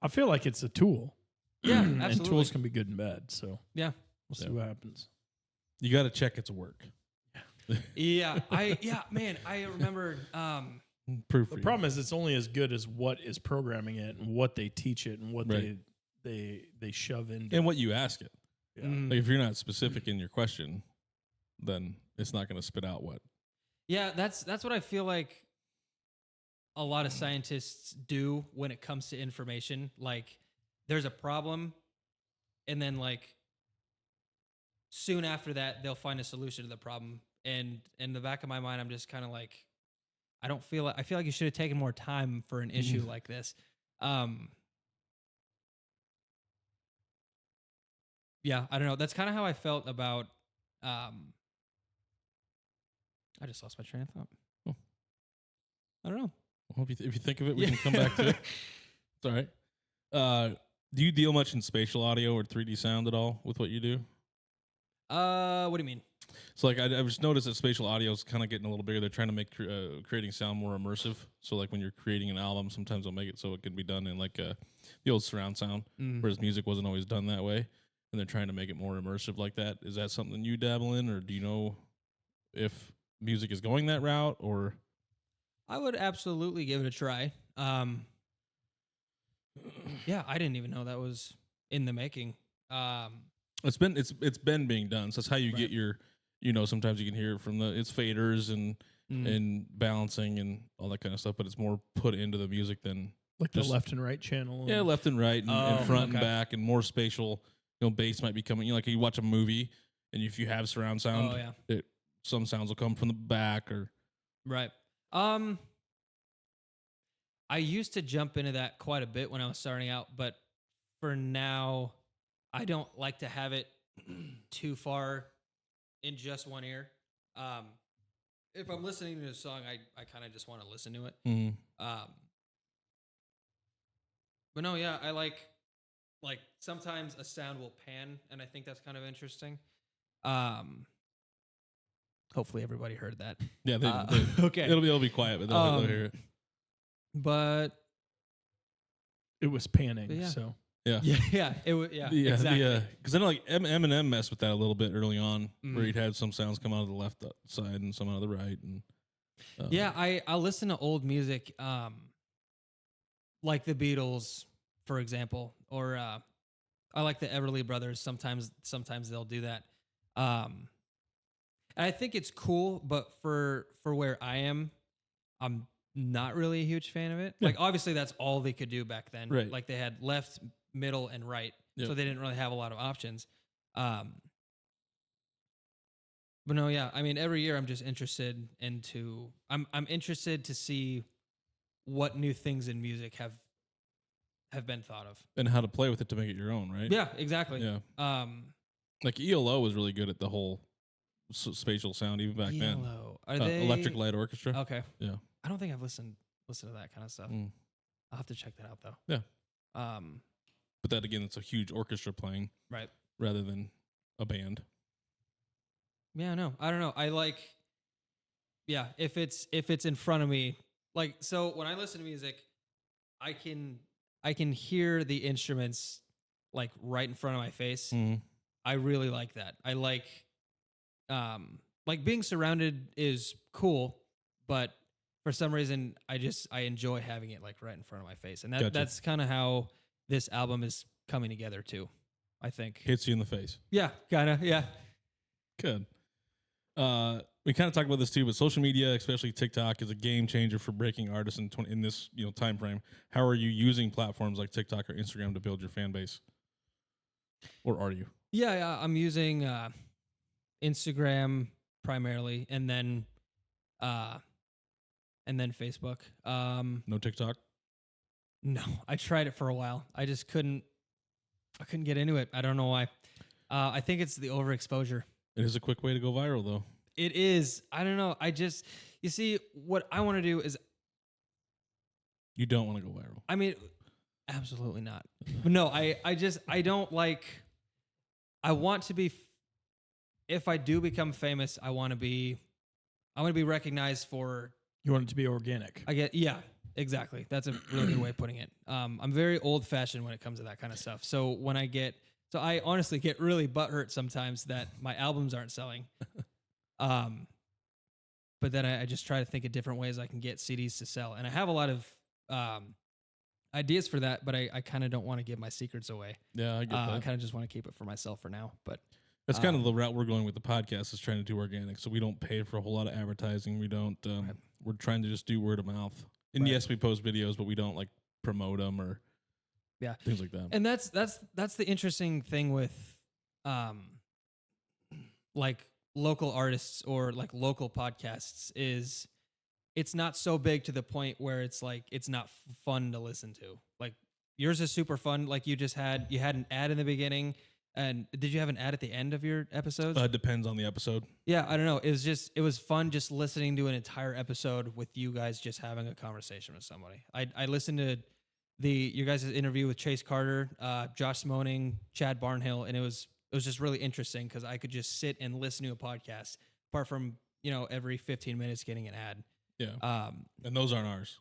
I feel like it's a tool. Yeah, And absolutely. tools can be good and bad. So Yeah. we'll see Yeah. what happens. You got to check its work. Yeah, man, I remember. Proof. The problem is it's only as good as what is programming it and what they teach it and what Right. they shove into and what you ask it. Yeah. Like if you're not specific in your question, then it's not going to spit out what. Yeah, that's what I feel like a lot of scientists do when it comes to information. Like, there's a problem, and then like soon after that, they'll find a solution to the problem. And in the back of my mind, I'm just kind of like, I feel like you should have taken more time for an issue like this. Yeah, I don't know. That's kind of how I felt about. I just lost my train of thought. Oh. I don't know. Well, if you think of it, we can come back to it. It's all right. Do you deal much in spatial audio or 3D sound at all with what you do? What do you mean? So like I just noticed that spatial audio is kind of getting a little bigger. They're trying to make creating sound more immersive. So like when you're creating an album, sometimes they'll make it so it can be done in like the old surround sound, whereas music wasn't always done that way. And they're trying to make it more immersive like that. Is that something you dabble in, or do you know if music is going that route? Or I would absolutely give it a try. Yeah, I didn't even know that was in the making. it's been being done. So that's how you get your, sometimes you can hear it from it's faders and balancing and all that kind of stuff, but it's more put into the music than like just, the left and right channel. Yeah, left and right and front and back and more spatial. Bass might be coming. Like you watch a movie and if you have surround sound, some sounds will come from the back or right. I used to jump into that quite a bit when I was starting out, but for now, I don't like to have it too far in just one ear. If I'm listening to a song, I kind of just want to listen to it. But no, yeah, I like sometimes a sound will pan, and I think that's kind of interesting. Hopefully everybody heard that. Yeah, okay. It'll be quiet, but they'll hear it. But it was panning. Yeah. So yeah, it was exactly. Because I know like Eminem messed with that a little bit early on, where he'd had some sounds come out of the left side and some out of the right, and yeah, I listen to old music, like the Beatles, for example, or I like the Everly Brothers. Sometimes they'll do that. And I think it's cool, but for where I am, I'm not really a huge fan of it. Yeah. Like obviously that's all they could do back then. Right. Like they had left, middle, and right, so they didn't really have a lot of options. But no, yeah, I mean every year I'm just interested into. I'm interested to see what new things in music have been thought of and how to play with it to make it your own, right? Yeah, exactly. Yeah. Like ELO was really good at the whole spatial sound even back then. ELO. Are they Electric Light Orchestra? Okay. Yeah. I don't think I've listened to that kind of stuff. I'll have to check that out though. Yeah. But that again, it's a huge orchestra playing, right, rather than a band. Yeah, no, I don't know. I like, yeah, if it's in front of me, like, so when I listen to music, I can hear the instruments like right in front of my face. I really like that. I like being surrounded is cool, but for some reason I enjoy having it like right in front of my face. And that's kind of how this album is coming together too, I think. Hits you in the face. Yeah, kind of, yeah. Good. We kind of talked about this too, but social media, especially TikTok, is a game changer for breaking artists in this time frame. How are you using platforms like TikTok or Instagram to build your fan base? Or are you? Yeah, I'm using Instagram primarily, and then and then Facebook. No TikTok. No, I tried it for a while. I just couldn't get into it. I don't know why. I think it's the overexposure. It is a quick way to go viral, though. It is. I don't know. You see, what I want to do is, You don't want to go viral. I mean, absolutely not. But no, I don't like, I want to be, if I do become famous, I want to be recognized for. You want it to be organic. Yeah, exactly. That's a really good way of putting it. I'm very old fashioned when it comes to that kind of stuff. So I honestly get really butthurt sometimes that my albums aren't selling. But then I just try to think of different ways I can get CDs to sell. And I have a lot of ideas for that, but I kind of don't want to give my secrets away. Yeah, I get that. I kind of just want to keep it for myself for now. But that's kind of the route we're going with the podcast, is trying to do organic. So we don't pay for a whole lot of advertising. We don't. We're trying to just do word of mouth. And yes, we post videos, but we don't like promote them or things like that. And that's the interesting thing with like local artists or like local podcasts is it's not so big to the point where it's like it's not fun to listen to. Like yours is super fun. Like you had an ad in the beginning. And did you have an ad at the end of your episodes? Depends on the episode. Yeah, I don't know. It was fun just listening to an entire episode with you guys just having a conversation with somebody. I listened to your guys' interview with Chase Carter, Josh Smoning, Chad Barnhill, and it was just really interesting because I could just sit and listen to a podcast apart from, every 15 minutes getting an ad. Yeah. And those aren't ours.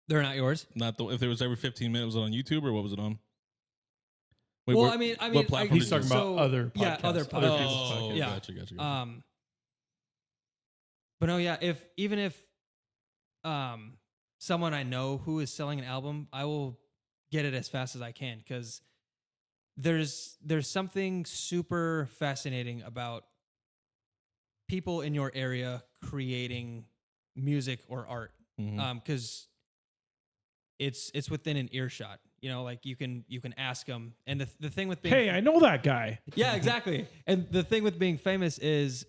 They're not yours? If it was every 15 minutes, was it on YouTube or what was it on? Wait, well, what platform he's talking about other podcasts. Yeah, other podcasts. Oh, yeah. Gotcha. But no, yeah, if someone I know who is selling an album, I will get it as fast as I can because there's something super fascinating about people in your area creating music or art because it's within an earshot. Like you can ask them. And the thing with being... Hey, I know that guy. Yeah, exactly. And the thing with being famous is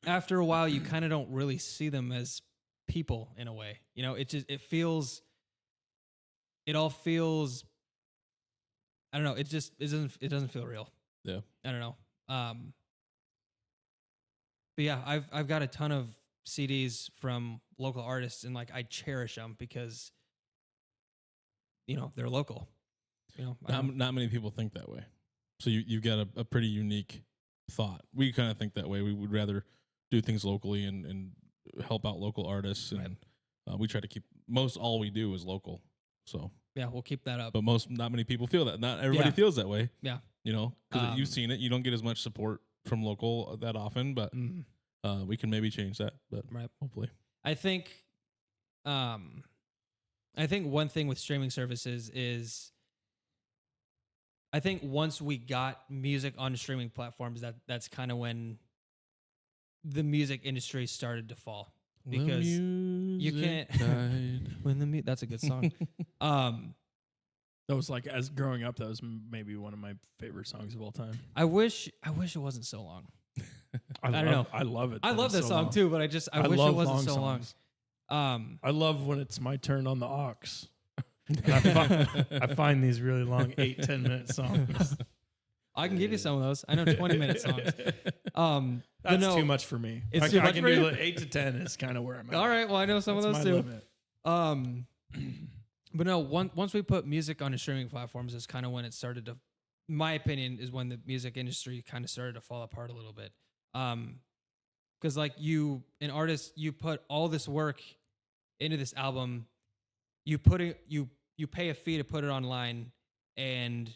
after a while, you kind of don't really see them as people in a way. It all feels, I don't know. It doesn't feel real. Yeah. I don't know. But yeah, I've got a ton of CDs from local artists and like I cherish them because they're local. Not many people think that way. So you've got a pretty unique thought. We kind of think that way. We would rather do things locally and help out local artists. And we try to keep all we do is local. So yeah, we'll keep that up. But not many people feel that. Not everybody feels that way. Yeah. Because you've seen it. You don't get as much support from local that often, but we can maybe change that. But hopefully. I think one thing with streaming services is I think once we got music on streaming platforms, that's kind of when the music industry started to fall because you can't. That's a good song. That was like as growing up, that was maybe one of my favorite songs of all time. I wish it wasn't so long. I don't know. I love it. I love that song too, but I wish it wasn't so long. I love when it's my turn on the aux. I find these really long 8-10 minute songs. I can give you some of those. I know 20-minute songs. That's too much for me. It's too much can for you? do 8 to 10 is kind of where I'm at. All right. Well, I know some That's of those too. Limit. But no, once we put music on the streaming platforms, is kind of when it started to, my opinion, is when the music industry kind of started to fall apart a little bit. Because like an artist, you put all this work into this album, you pay a fee to put it online, and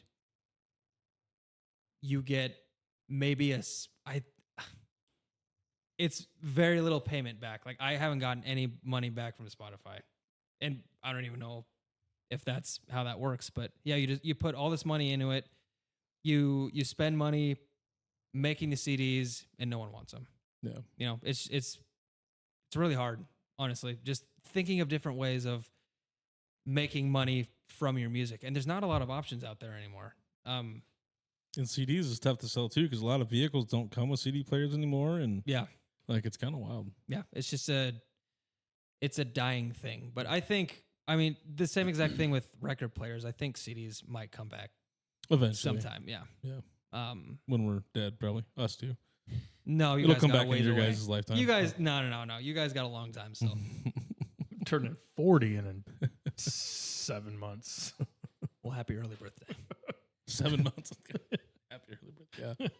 you get maybe it's very little payment back. Like I haven't gotten any money back from Spotify, and I don't even know if that's how that works. But yeah, you put all this money into it, you spend money making the CDs, and no one wants them. Yeah, it's really hard, honestly. Just thinking of different ways of making money from your music, and there's not a lot of options out there anymore. And CDs is tough to sell too because a lot of vehicles don't come with CD players anymore, and yeah, like it's kind of wild. Yeah, it's just it's a dying thing. But I think, I mean, the same exact thing with record players. I think CDs might come back Eventually. sometime. Yeah. Yeah. When we're dead, probably. Us too. No, you It'll guys come gotta back in wait your away. guys' lifetime. You guys, no. You guys got a long time still. Turning 40 in 7 months. Well, happy early birthday. 7 months. Happy early birthday.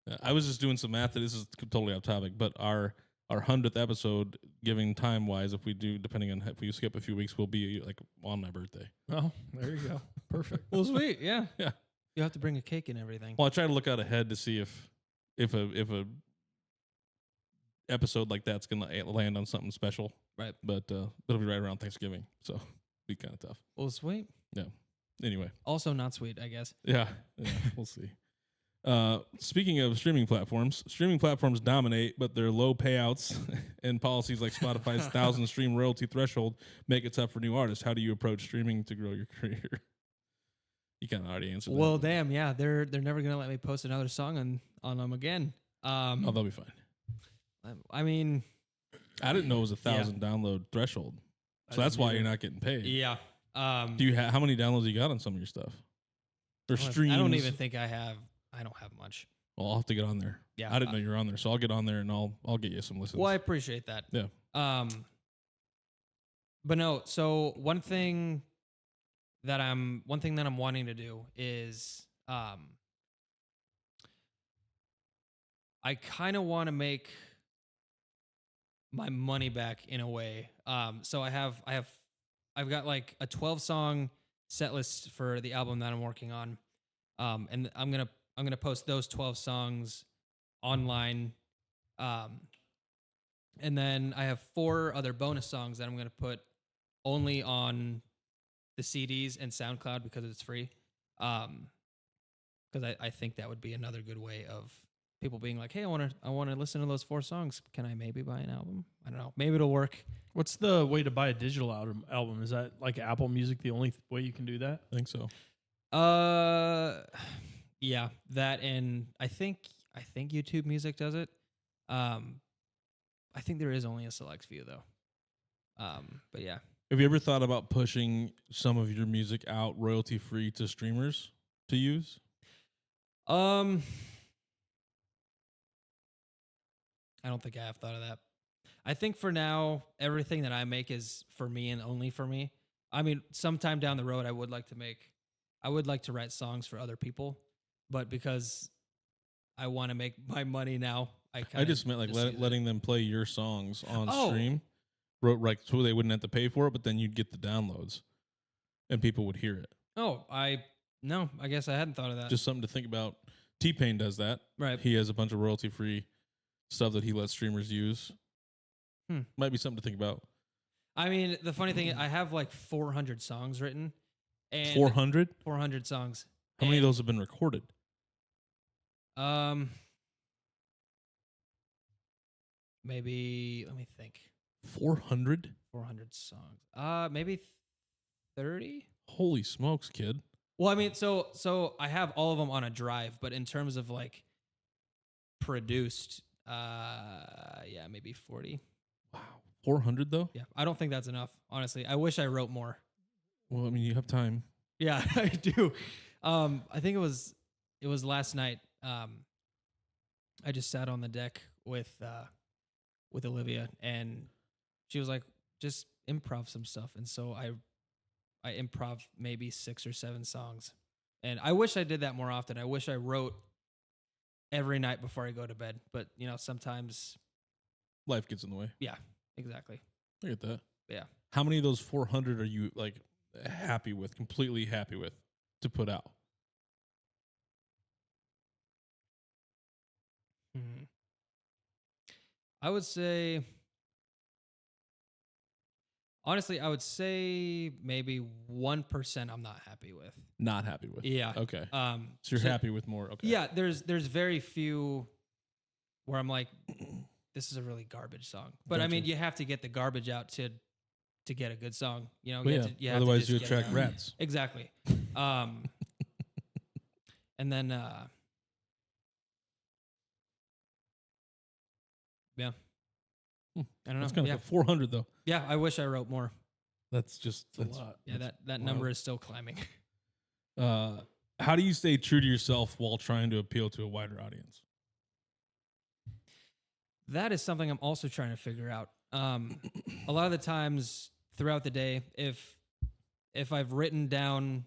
Yeah. I was just doing some math. This is totally off topic, but our 100th episode, giving time wise, if we do, depending on if we skip a few weeks, will be like on my birthday. Oh, there you go. Perfect. Well, sweet. Yeah. Yeah. You have to bring a cake and everything. Well, I try to look out ahead to see if a episode like that's gonna land on something special. Right. But it'll be right around Thanksgiving, so be kind of tough. Well, sweet. Yeah. Anyway. Also not sweet, I guess. Yeah. We'll see. Speaking of streaming platforms dominate, but their low payouts and policies like Spotify's 1,000 stream royalty threshold make it tough for new artists. How do you approach streaming to grow your career? You kind of already answered Well, that. damn, yeah, they're never gonna let me post another song on them again. Oh, they'll be fine. I mean, I didn't know it was 1,000 download threshold, so that's why you're not getting paid. yeah. Do you how many downloads you got on some of your stuff? Or streams? I don't even think I have. I don't have much. Well, I'll have to get on there. Yeah, I didn't know you were on there, so I'll get on there and I'll get you some listens. Well, I appreciate that. Yeah. But no. So one thing that I'm wanting to do is I kind of want to make my money back in a way. So I've got like a 12 song set list for the album that I'm working on. And I'm gonna post those 12 songs online. And then I have 4 other bonus songs that I'm gonna put only on the CDs and SoundCloud because it's free. Because I think that would be another good way of people being like, hey, I want to listen to those 4 songs. Can I maybe buy an album? I don't know. Maybe it'll work. What's the way to buy a digital album? Is that like Apple Music the only way you can do that? I think so. Yeah, that, and I think YouTube Music does it. I think there is only a select few though. But yeah. Have you ever thought about pushing some of your music out royalty free to streamers to use? I don't think I have thought of that. I think for now, everything that I make is for me and only for me. I mean, sometime down the road, I would like to write songs for other people, but because I want to make my money now, I just meant like letting them play your songs on Oh. stream, right? So they wouldn't have to pay for it, but then you'd get the downloads, and people would hear it. Oh, I guess I hadn't thought of that. Just something to think about. T-Pain does that. Right. He has a bunch of royalty free stuff that he lets streamers use. Might be something to think about. I mean, the funny thing is I have like 400 songs written. And 400? 400 songs. How many of those have been recorded? Maybe, let me think. 400? 400 songs. Maybe 30? Holy smokes, kid. Well, I mean, so I have all of them on a drive, but in terms of like produced, yeah, maybe 40. Wow. 400 though? Yeah. I don't think that's enough, honestly. I wish I wrote more. Well, I mean, you have time. Yeah, I do. I think it was last night. I just sat on the deck with Olivia, and she was like, just improv some stuff. And so I improv maybe 6 or 7 songs. And I wish I did that more often. I wish I wrote every night before I go to bed. But, you know, sometimes. Life gets in the way. Yeah, exactly. I get that. Yeah. How many of those 400 are you like completely happy with to put out? I would say, honestly, I would say maybe 1% I'm not happy with. Not happy with. Yeah. Okay. So you're happy with more. Okay. Yeah, there's very few where I'm like, this is a really garbage song. But I mean, you have to get the garbage out to get a good song. You know, Well, you have to otherwise just you get it attract out. rats. Exactly. And then yeah. I don't know. That's kind Yeah. of 400 though. Yeah, I wish I wrote more. That's just It's a lot. Yeah, that number is still climbing. How do you stay true to yourself while trying to appeal to a wider audience? That is something I'm also trying to figure out. A lot of the times throughout the day, if I've written down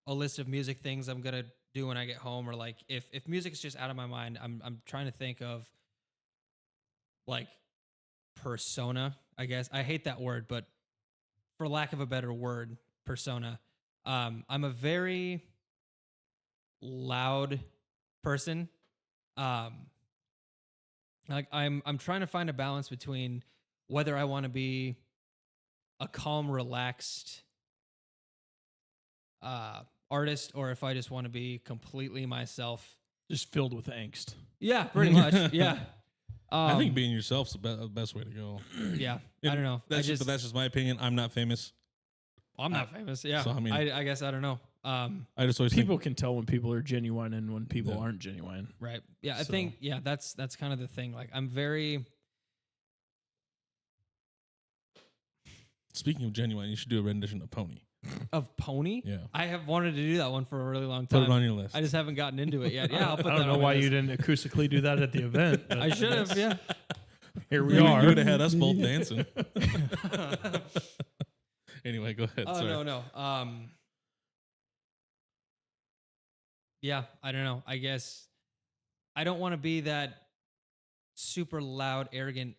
a list of music things I'm gonna do when I get home, or like if music is just out of my mind, I'm trying to think of like persona. I guess I hate that word, but for lack of a better word, persona. I'm a very loud person. Like I'm trying to find a balance between whether I want to be a calm, relaxed artist, or if I just want to be completely myself. Just filled with angst. Yeah, pretty much. Yeah. I think being yourself's the best way to go. Yeah, I don't know. But that's just my opinion. I'm not famous. I'm not famous. Yeah, So, I mean- I guess I don't know. I just always People can tell when people are genuine and when people Yeah. aren't genuine. Right. Yeah, I So- think that's kind of the thing. Like I'm very Speaking of genuine, you should do a rendition of Pony. of Pony. Yeah. I have wanted to do that one for a really long Put time. it on your list. I just haven't gotten into it yet. Yeah, I'll put I that don't know on my why you list. didn't acoustically do that at the event. but I should have. Yeah. Here we you are. would have had us both dancing. Anyway, go ahead. Oh Sorry. no. Yeah, I don't know. I guess I don't want to be that super loud, arrogant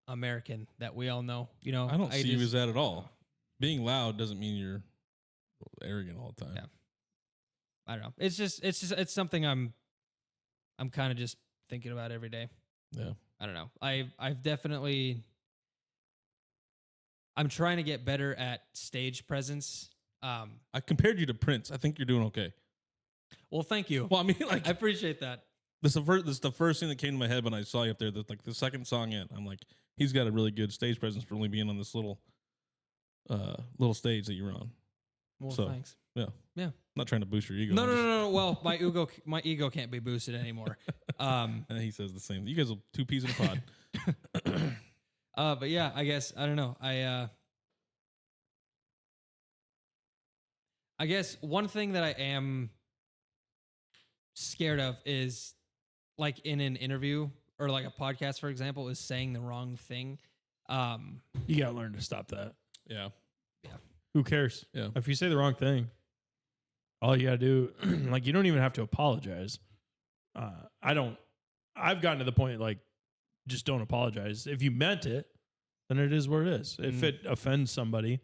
American that we all know. You know, I don't see you just- as that at all. Being loud doesn't mean you're arrogant all the time. Yeah. I don't know. It's something I'm kind of just thinking about every day. Yeah. I don't know. I've definitely I'm trying to get better at stage presence. I compared you to Prince. I think you're doing okay. Well, thank you. Well, I mean, like I appreciate that. this is the first thing that came to my head when I saw you up there. Like the second song in, I'm like, he's got a really good stage presence for only being on this little stage that you're on. Well, So, thanks. Yeah. Yeah. I'm not trying to boost your ego. No, I'm no, just- no, no. Well, my ego can't be boosted anymore. And he says the same. You guys are two peas in a pod. But yeah, I guess I don't know. I guess one thing that I am scared of is like in an interview or like a podcast, for example, is saying the wrong thing. You got to learn to stop that. Yeah. Who cares? Yeah. If you say the wrong thing, all you got to do, like, you don't even have to apologize. I've gotten to the point, like, just don't apologize. If you meant it, then it is what it is. If it offends somebody,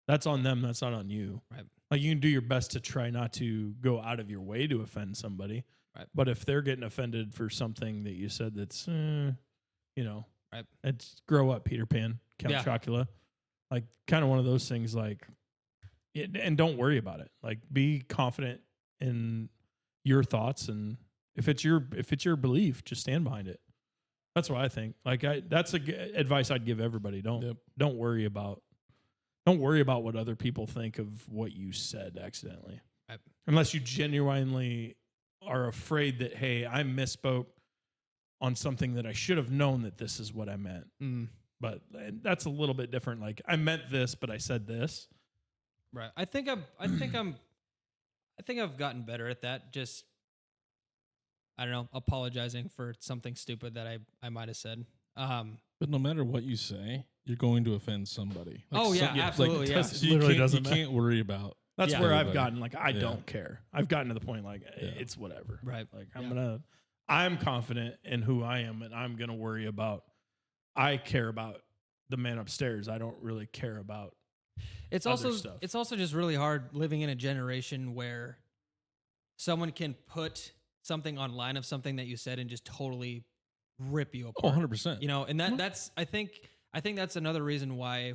that's on them. That's not on you. Right. Like, you can do your best to try not to go out of your way to offend somebody. Right. But if they're getting offended for something that you said that's, Right. it's grow up, Peter Pan, Count Yeah. Chocula. Like, kind of one of those things, like, and don't worry about it. Like, be confident in your thoughts, and if it's your belief, just stand behind it. That's what I think. Like, that's advice I'd give everybody. Don't worry about what other people think of what you said accidentally. Right. Unless you genuinely are afraid that, hey, I misspoke on something that I should have known that this is what I meant. But that's a little bit different. Like, I meant this, but I said this. Right. I think I've gotten better at that. Just, I don't know, apologizing for something stupid that I might have said. But no matter what you say, you're going to offend somebody. Oh, yeah, absolutely, yeah. So you Literally can't, doesn't you matter. can't worry about. That's Yeah. where I've Everybody. gotten, like, I Yeah. don't care. I've gotten to the point, like, Yeah. it's whatever. Right. Like, Yeah. I'm confident in who I am, and I'm going to worry about, I care about the man upstairs. I don't really care about It's other also stuff. it's also just really hard living in a generation where someone can put something online of something that you said and just totally rip you Oh, apart. 100%. You know, and that's I think that's another reason why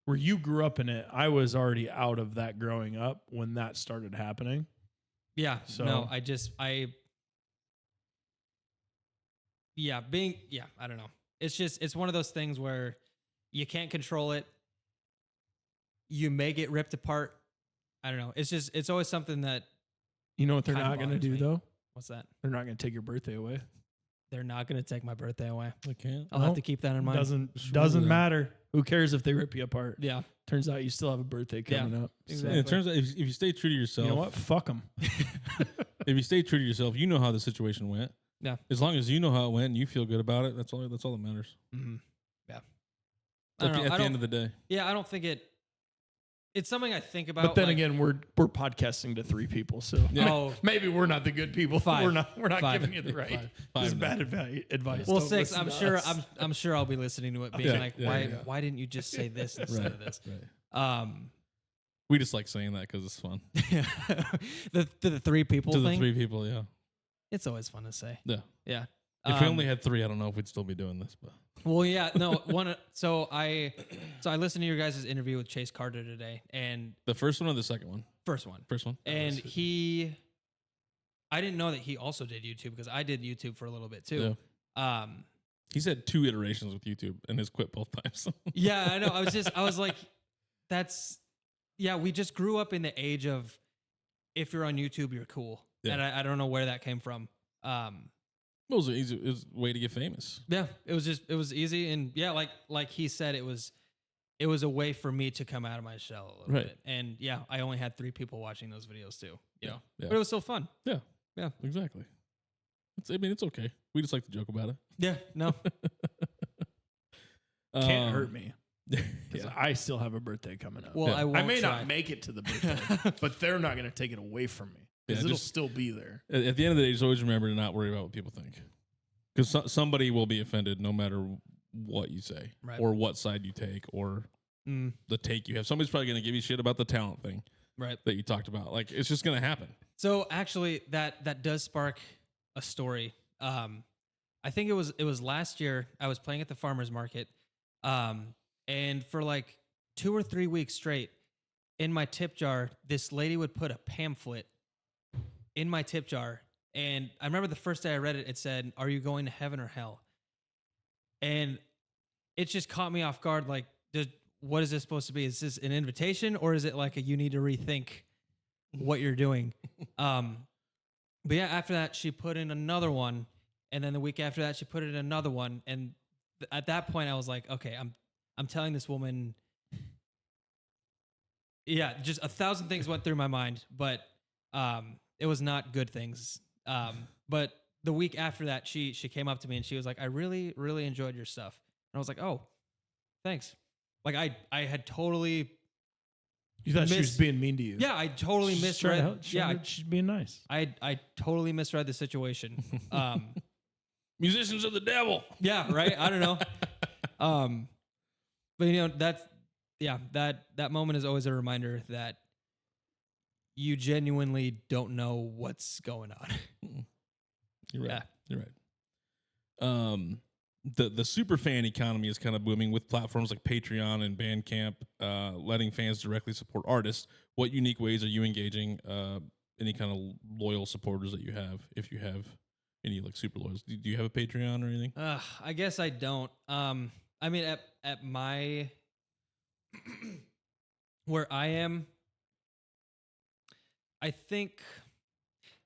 where you grew up in it. I was already out of that growing up when that started happening. yeah, So- no, I don't know. It's one of those things where you can't control it. You may get ripped apart. I don't know. It's always something that You know what they're Kind of not going to bothers do, me. though? what's that? They're not going to take your birthday away. they're not going to take my birthday away. I can't. I'll have to keep that in mind. Doesn't matter. Who cares if they rip you apart? Yeah. Turns out you still have a birthday coming up. Exactly. Yeah, it turns out if you stay true to yourself, You know what? Fuck them. if you stay true to yourself, you know how the situation went. Yeah. As long as you know how it went and you feel good about it, that's all that matters. Mm-hmm. Yeah. At the end of the day. Yeah, I don't think it's something I think about. But then again, we're podcasting to 3 people, so maybe we're not the good people. 5. We're not 5. giving you the right. This is bad advice. Well, Don't 6. listen I'm to sure. us. I'm sure I'll be listening to it, being why didn't you just say this instead of this? Right. We just like saying that because it's fun. the 3 people To the thing. 3 people, yeah. It's always fun to say. Yeah. Yeah. If we only had 3, I don't know if we'd still be doing this. But Well, yeah, no. So I listened to your guys' interview with Chase Carter today, and the first one or the second one? first one, I and I didn't know that he also did YouTube because I did YouTube for a little bit too. Yeah. He's had 2 iterations with YouTube and has quit both times. Yeah, I know. I was like, we just grew up in the age of if you're on YouTube, you're cool. Yeah. And I don't know where that came from. It was a way to get famous. Yeah, it was easy. And yeah, like he said, it was a way for me to come out of my shell a little bit. And yeah, I only had 3 people watching those videos too. Yeah. But it was still fun. Yeah. Yeah. Exactly. It's okay. We just like to joke about it. Yeah, no. Can't hurt me. Because I still have a birthday coming up. Well, I may not make it to the birthday, but they're not going to take it away from me. Because it'll still be there. At the end of the day, just always remember to not worry about what people think. Because somebody will be offended no matter what you say or what side you take or the take you have. Somebody's probably going to give you shit about the talent thing that you talked about. Like, it's just going to happen. So actually, that does spark a story. I think it was last year. I was playing at the farmer's market, and for like 2 or 3 weeks straight, in my tip jar, this lady would put a pamphlet in my tip jar. And I remember the first day I read it, it said, "Are you going to heaven or hell?" And it just caught me off guard. Like, what is this supposed to be? Is this an invitation, or is it like you need to rethink what you're doing? But yeah, after that, she put in another one. And then the week after that, she put in another one. And at that point, I was like, okay, I'm telling this woman. Yeah, just 1,000 things went through my mind, but it was not good things. But the week after that, she came up to me and she was like, "I really, really enjoyed your stuff." And I was like, "Oh, thanks." Like I had totally. You thought she was being mean to you? Yeah, I totally misread. She's being nice. I totally misread the situation. Musicians are the devil. Yeah, right. I don't know. But that moment is always a reminder that you genuinely don't know what's going on. You're right. Yeah. You're right. The super fan economy is kind of booming with platforms like Patreon and Bandcamp, letting fans directly support artists. What unique ways are you engaging any kind of loyal supporters that you have, if you have any like super loyals? Do you have a Patreon or anything? I guess I don't. I mean, at my where I am, I think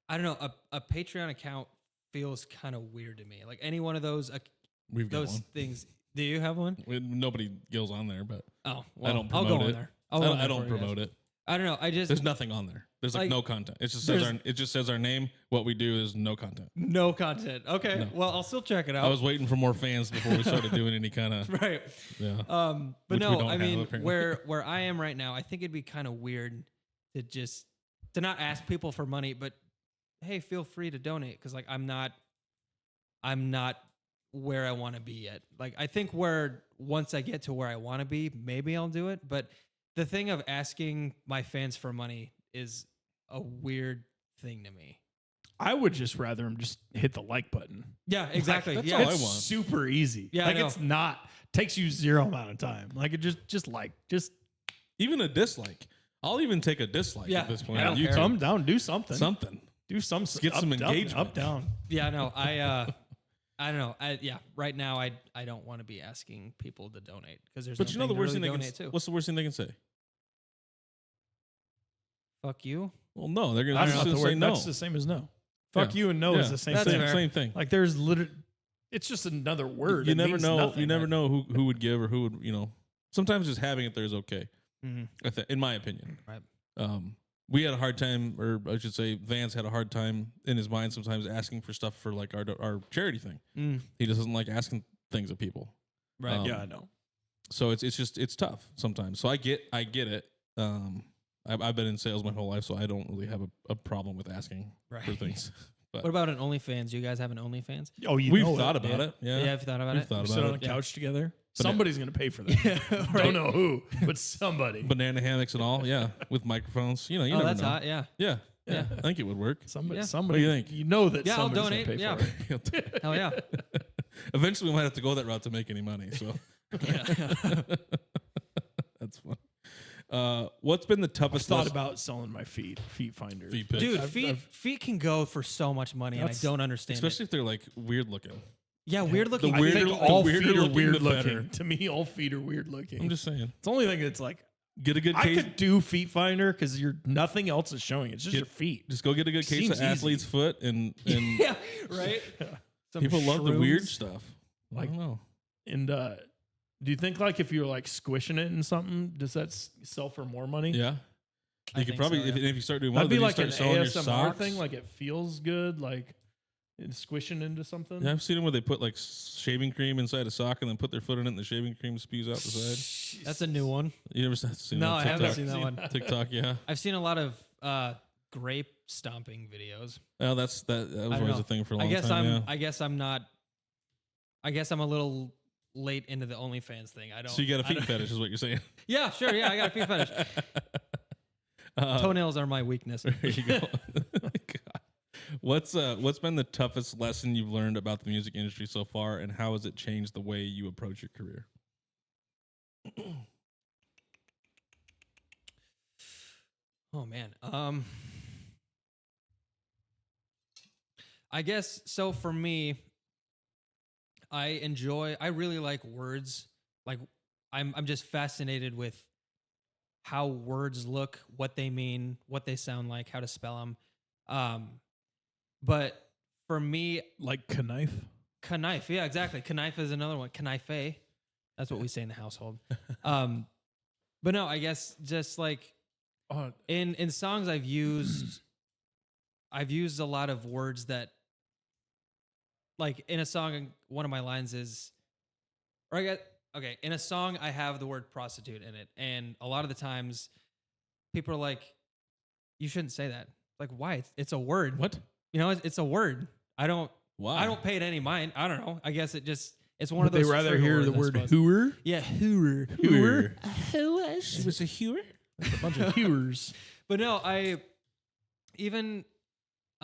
I don't know. A Patreon account feels kind of weird to me. Like any one of those. We've got those one. Things. Do you have one? Nobody goes on there, but well, I don't I'll promote go it. on there. I don't promote it. I don't know. There's nothing on there. There's like no content. It just says our name. What we do is no content. No content. Okay. No. Well, I'll still check it out. I was waiting for more fans before we started doing any kind of right. Yeah. But no, I mean where I am right now, I think it'd be kind of weird to not ask people for money, but hey, feel free to donate because like I'm not where I want to be yet. Like I think once I get to where I want to be, maybe I'll do it. But the thing of asking my fans for money is a weird thing to me. I would just rather them just hit the like button. Yeah, exactly. That's yeah, all I it's want. super easy. Yeah, like it's not takes you zero amount of time. Like it just even a dislike. I'll even take a dislike at this point. On YouTube. Come down, do something. Do some get some engagement. Up, down. Yeah, no, I don't know. Right now I don't want to be asking people to donate because there's. But you know the worst thing they can say. What's the worst thing they can say? Fuck you. Well, no, they're gonna That's not the say word. no. That's the same as no. Fuck you and no is the same thing. Same thing. Like there's literally It's just another word. You It never means know. nothing. You never know who would give or who would, sometimes just having it there is okay. Mm-hmm. In my opinion. Right. We had a hard time, or I should say Vance had a hard time in his mind sometimes asking for stuff for like our charity thing. He just doesn't like asking things of people. Right. Yeah, I know. So it's tough sometimes. So I get it. I've been in sales my whole life, so I don't really have a problem with asking for things. But What about an OnlyFans? Do you guys have an OnlyFans? Oh, we've thought about it. Yeah. Yeah, have you thought about We've it? thought We about sit it. on a couch together. But Somebody's going to pay for that. Right. Don't know who, but somebody. Banana hammocks and all, yeah, with microphones. You Oh, never that's know. hot. Yeah. Yeah, Yeah. I think it would work. Somebody. Yeah. Somebody. What do you think? You know that Yeah, I'll somebody's donate. going to pay for it. Hell yeah. Eventually, we might have to go that route to make any money. So Yeah. that's fun. What's been the I've toughest? thought about selling my feet finder. Feet pics. Dude, I've- feet can go for so much money, and I That's- don't understand especially it. if they're like weird looking. Yeah, weird looking. the I weirder- think feet. the all weirder feet are looking, weird the looking. better. To me, all feet are weird looking. I'm just saying, It's the only thing that's like, get a good I case. could do feet finder because you're nothing else is showing. It's just Get- your feet. Just go get a good case Seems of easy. athlete's foot, and Yeah, right. Some people love the weird shrooms. stuff. Like- I don't know. And do you think like if you're like squishing it in something, does that sell for more money? Yeah, I you could think probably so, yeah. if you start doing one, That'd be then you like an start selling your ASMR socks. thing. Like it feels good, like it's squishing into something. Yeah, I've seen them where they put like shaving cream inside a sock and then put their foot in it and the shaving cream spews out the side. That's a new one. You ever seen No, that? I haven't TikTok? seen that one. TikTok, yeah. I've seen a lot of grape stomping videos. Well, that was I always don't a know. thing for a I long guess time. Yeah. I guess I'm not. I guess I'm a little late into the OnlyFans thing. I don't. So you got a I feet don't- fetish, is what you're saying? Yeah, sure. Yeah, I got a feet fetish. Toenails are my weakness. There you go. God. What's been the toughest lesson you've learned about the music industry so far, and how has it changed the way you approach your career? Oh man. I guess so for me, I really like words. Like I'm just fascinated with how words look, what they mean, what they sound like, how to spell them. But for me, Like Kneifl. Kneif, yeah, exactly. Kneif is another one. Kneife. That's what we say in the household. But no, I guess just like in songs I've used a lot of words that, like in a song, one of my lines is, in a song I have the word prostitute in it, and a lot of the times people are like, you shouldn't say that. Like, why? It's a word. What? It's a word. I don't Why? pay it any mind. I don't know. I guess it's one Would of those. they rather trigger hear words, the I word suppose. hooer? Yeah, hooer. Hooer. It was a hewer. A bunch of hewers. But no, I even You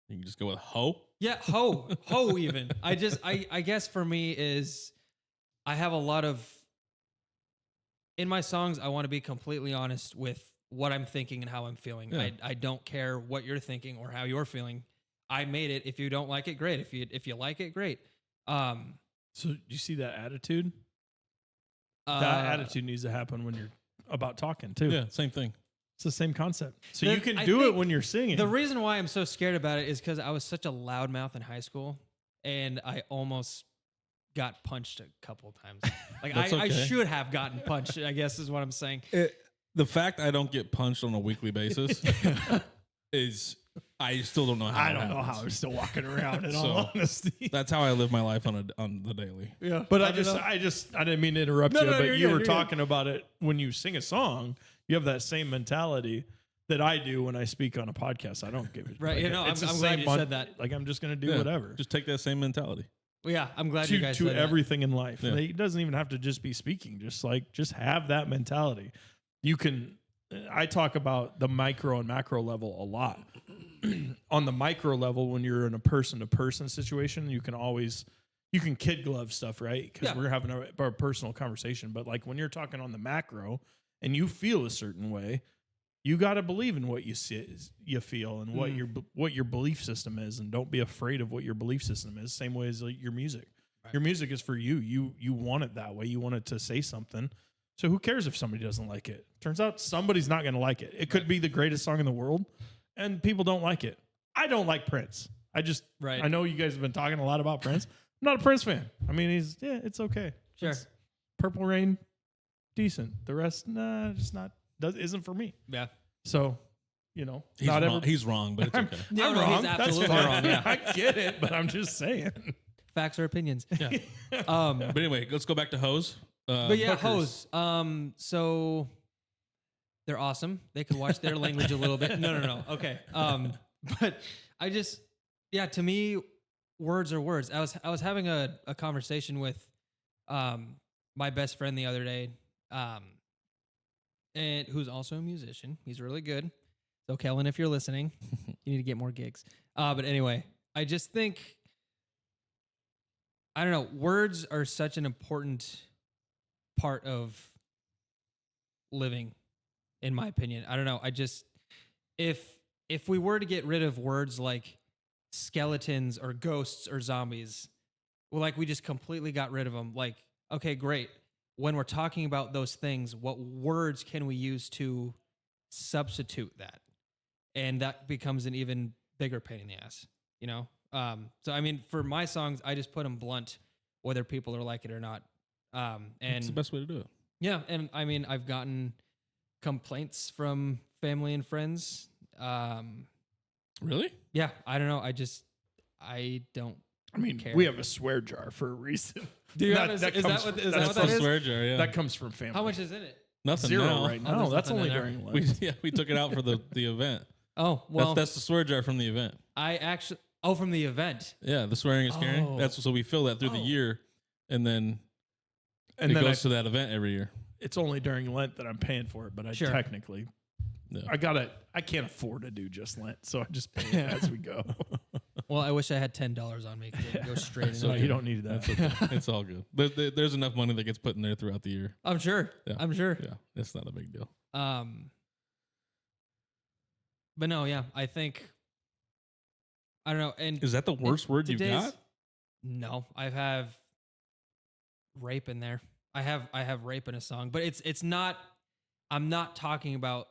can just go with hoe. yeah, ho even. I guess for me is I have a lot of in my songs I want to be completely honest with what I'm thinking and how I'm feeling. Yeah. I don't care what you're thinking or how you're feeling. I made it. If you don't like it, great. If you like it, great. So do you see that attitude? That attitude needs to happen when you're about talking too. Yeah, same thing. It's the same concept. So The- you can I do it think when you're singing. The reason why I'm so scared about it is because I was such a loudmouth in high school, and I almost got punched a couple times. Like That's I okay. should have gotten punched, I guess is what I'm saying. The fact I don't get punched on a weekly basis is I still don't know how. I it don't know happens. how I'm still walking around in So, all honesty. That's how I live my life on the daily. Yeah, But I didn't mean to interrupt No, you, no, but you're you good, were you're talking about it when you sing a song. You have that same mentality that I do when I speak on a podcast. I don't give it. Right, you know, it's I'm the glad same you mon- said that. Like I'm just gonna do Yeah, whatever. Just take that same mentality. Well, yeah, I'm glad you to guys to said that. everything in life. Yeah. It doesn't even have to just be speaking. Just have that mentality. You can. I talk about the micro and macro level a lot. On the micro level, when you're in a person-to-person situation, you can kid glove stuff, right? Because Yeah. we're having a personal conversation. But like when you're talking on the macro and you feel a certain way, you got to believe in what you feel and what your belief system is, and don't be afraid of what your belief system is. Same way as like your music. Right. Your music is for you. You want it that way. You want it to say something. So who cares if somebody doesn't like it? Turns out somebody's not going to like it. It could be the greatest song in the world, and people don't like it. I don't like Prince. Right. I know you guys have been talking a lot about Prince. I'm not a Prince fan. I mean, it's okay. Sure. It's Purple Rain, decent. The rest, nah, just not, isn't for me. Yeah. So, you know, He's not wrong. ever. He's wrong, but it's okay. No, I'm no, he's wrong. absolutely That's fine. wrong, yeah. I get it, but I'm just saying. Facts or opinions. Yeah. But anyway, let's go back to Hose. But yeah, Hookers. Hose. So they're awesome. They can watch their language a little bit. No. Okay. But I just, to me, words are words. I was having a conversation with my best friend the other day, and who's also a musician. He's really good. So Kellen, if you're listening, you need to get more gigs. But anyway, I just think, I don't know, words are such an important part of living, in my opinion. I don't know. I just, if we were to get rid of words like skeletons or ghosts or zombies, well, like we just completely got rid of them. Like, okay, great. When we're talking about those things, what words can we use to substitute that? And that becomes an even bigger pain in the ass, you know? So, I mean, for my songs, I just put them blunt, whether people are like it or not. And That's the best way to do it. yeah, and I mean, I've gotten complaints from family and friends. Really? Yeah, I don't know. I don't. I mean, care. we have a swear jar for a reason. Do you That- have that is comes that what from- is that's that what that the is? swear jar, yeah. That comes from family. How much is in it? Nothing 0 now. right Oh, now. there's That's nothing only in there. during We, Lent. we took it out for the event. Oh well, That's the swear jar from the event. I actually. Oh, from the event. Yeah, the swearing is caring. Oh. That's so we fill that through the Oh. year, and then And it then goes to that event every year. it's only during Lent that I'm paying for it, but I Sure. technically, Yeah. I can't afford to do just Lent, so I just pay it as we go. Well, I wish I had $10 on me. 'Cause it go straight So into you it. don't need that. That's okay. It's all good. There's enough money that gets put in there throughout the year. I'm sure. Yeah. I'm sure. Yeah, it's not a big deal. But no, yeah, I think. I don't know. And Is that the worst word you today's- got? No, I have rape in there. I have rape in a song, but it's not. I'm not talking about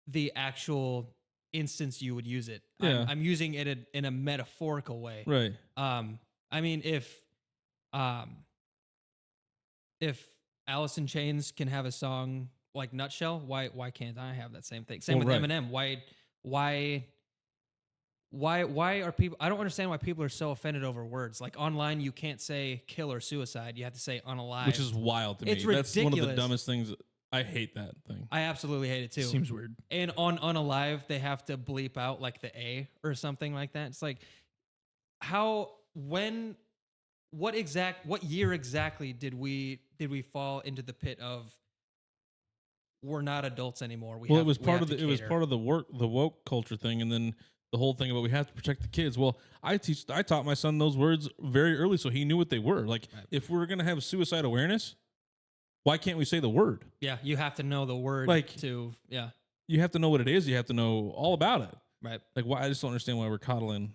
the actual instance you would use it. Yeah. I'm using it in a metaphorical way. Right. I mean, if Alice in Chains can have a song like Nutshell, why can't I have that same thing? Same Well, with right. Eminem. Why are people? I don't understand why people are so offended over words. Like online, you can't say kill or suicide. You have to say unalive. Which is wild to me. It's That's one of the ridiculous. dumbest things. I hate that thing. I absolutely hate it too. Seems weird. And on unalive, they have to bleep out like the A or something like that. It's like, what year exactly did we fall into the pit of we're not adults anymore? It was part of the woke culture thing, and then the whole thing about we have to protect the kids. Well, I taught my son those words very early, so he knew what they were. Like, Right. if we're gonna have suicide awareness, why can't we say the word? Yeah, you have to know the word Like- to yeah, You have to know what it is. You have to know all about it. right. Like, why? I just don't understand why we're coddling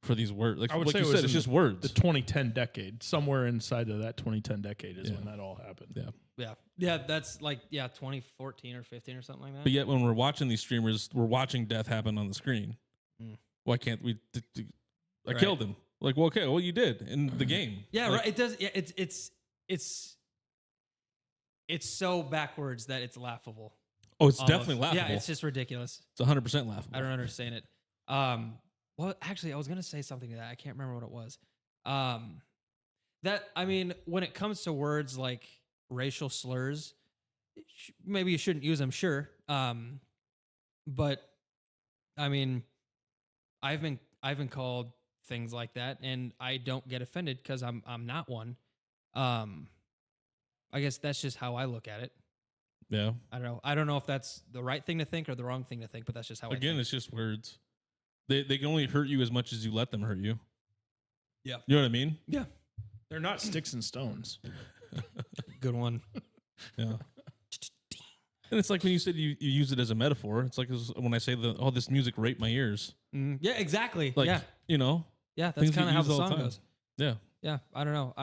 for these words. Like, I would like say you it was said, it's in just words. The 2010 decade, somewhere inside of that 2010 decade is Yeah. when that all happened. Yeah. Yeah, that's like 2014 or 15 or something like that. But yet, when we're watching these streamers, we're watching death happen on the screen. Mm. Why can't we? I Right. killed him. Like, well, okay, well, you did in the game. Yeah, Like, right. It does. Yeah, it's so backwards that it's laughable. Oh, it's almost. definitely laughable. Yeah, it's just ridiculous. It's 100% laughable. I don't understand it. Well, actually, I was gonna say something to that. I can't remember what it was. That I mean, when it comes to words like racial slurs, maybe you shouldn't use them. Sure. But I mean, I've been called things like that, and I don't get offended because I'm not one. I guess that's just how I look at it. Yeah. I don't know. I don't know if that's the right thing to think or the wrong thing to think, but that's just how I Again, think. it's just words. They can only hurt you as much as you let them hurt you. Yeah. You know what I mean? Yeah. They're not sticks and stones. Good one. Yeah. And it's like when you said you use it as a metaphor. It's like when I say this music raped my ears. Yeah, exactly. Like, yeah. you know, Yeah, that's things you kind of how use the all the song time. goes. yeah. Yeah, I don't know.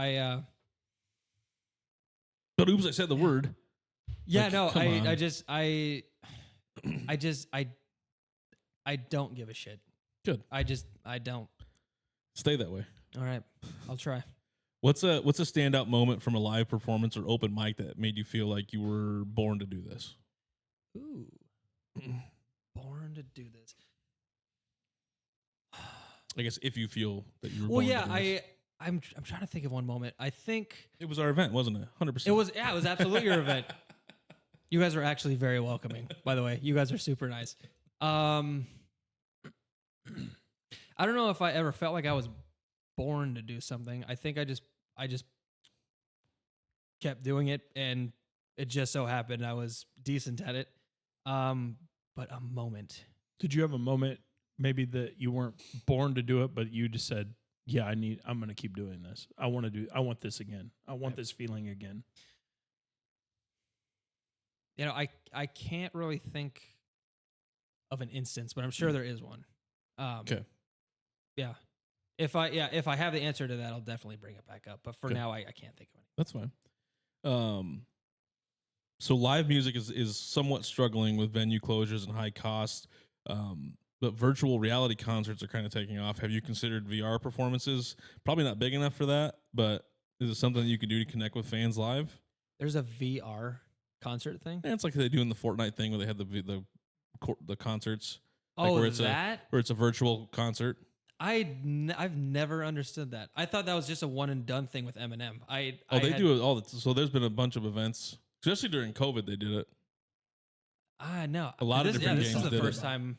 But oops, I said the word. Yeah, Like, no, come on. I just I don't give a shit. Good. I don't. Stay that way. All right, I'll try. What's a standout moment from a live performance or open mic that made you feel like you were born to do this? Ooh, born to do this. I guess if you feel that you were Well, born yeah, to do this. I'm trying to think of one moment. I think It was our event, wasn't it? 100%. it was absolutely your event. You guys are actually very welcoming, by the way. You guys are super nice. I don't know if I ever felt like I was born to do something. I think I just kept doing it, and it just so happened I was decent at it. But a moment. Did you have a moment maybe that you weren't born to do it, but you just said, yeah, I'm going to keep doing this. I want this again. I want this feeling again. You know, I can't really think of an instance, but I'm sure there is one. Okay. Yeah. If I have the answer to that, I'll definitely bring it back up. But for Okay. now, I can't think of any. That's fine. So live music is somewhat struggling with venue closures and high costs, but virtual reality concerts are kind of taking off. Have you considered VR performances? Probably not big enough for that, but is it something that you could do to connect with fans live? There's a VR concert thing. Yeah, it's like they do in the Fortnite thing where they had the concerts. Oh, where it's that? where it's a virtual concert. I've never understood that. I thought that was just a one and done thing with Eminem. They do it all. So there's been a bunch of events, especially during COVID. They did it. No. A lot of different This is games the did first it. time.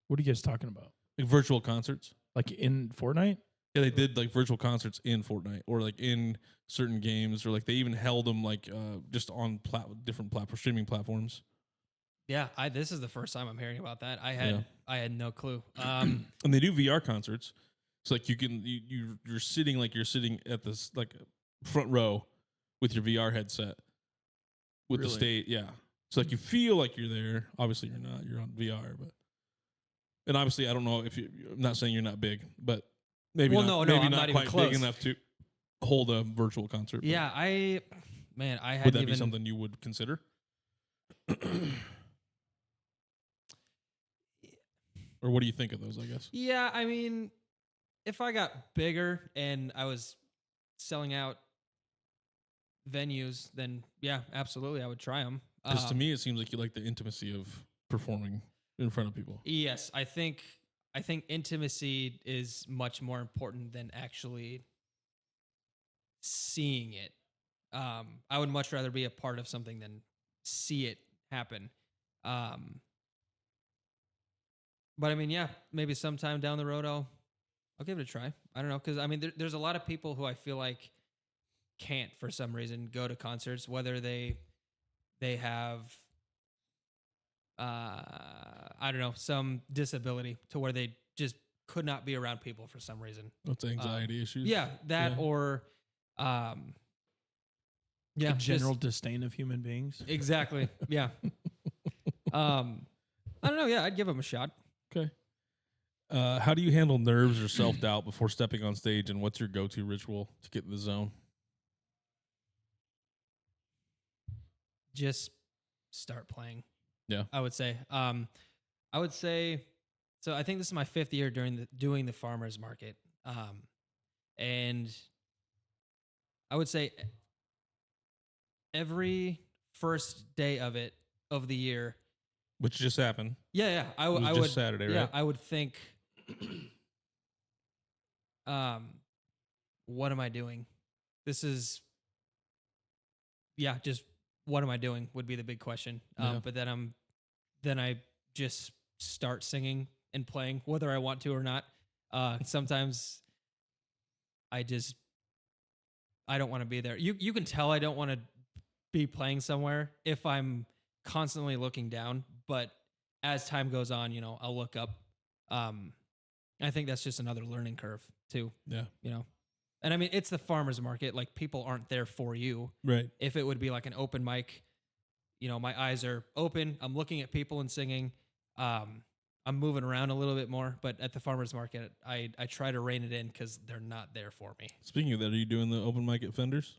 What are you guys talking about? Like virtual concerts. Like in Fortnite? Yeah, they did like virtual concerts in Fortnite or like in certain games, or like they even held them like just on different streaming platforms. Yeah, this is the first time I'm hearing about that. I had no clue. And they do VR concerts. So like you're sitting at this like front row with your VR headset with the Really? state. Yeah. So like you feel like you're there. Obviously you're not. You're on VR, but and obviously I don't know if I'm not saying you're not big, but maybe Well, not, no, maybe I'm not not even quite close. big enough to hold a virtual concert. but Yeah, I would hadn't that even. be something you would consider? Or what do you think of those, I guess? Yeah, I mean, if I got bigger and I was selling out venues, then yeah, absolutely, I would try them. Because to me, it seems like you like the intimacy of performing in front of people. Yes, I think intimacy is much more important than actually seeing it. I would much rather be a part of something than see it happen. But I mean, yeah, maybe sometime down the road I'll give it a try. I don't know, because I mean, there's a lot of people who I feel like can't for some reason go to concerts, whether they have I don't know, some disability to where they just could not be around people for some reason. That's anxiety issues. Yeah, that Yeah. or yeah, A general just- disdain of human beings. exactly. Yeah. I don't know. Yeah, I'd give them a shot. Okay. How do you handle nerves or self-doubt before stepping on stage, and what's your go-to ritual to get in the zone? Just start playing. Yeah. I would say. So I think this is my 5th year doing the farmers market, and I would say every first day of the year. Which just happened. Yeah. It was I just would Saturday, Yeah, right? I would think. What am I doing? This is. Yeah, just what am I doing would be the big question. Yeah. But then I just start singing and playing whether I want to or not. Sometimes I don't want to be there. You can tell I don't want to be playing somewhere if I'm constantly looking down, but as time goes on, I'll look up. I think that's just another learning curve too, Yeah. And I mean, it's the farmer's market. Like, people aren't there for you. Right. If it would be like an open mic, my eyes are open. I'm looking at people and singing. I'm moving around a little bit more, but at the farmer's market, I try to rein it in because they're not there for me. Speaking of that, are you doing the open mic at Fenders?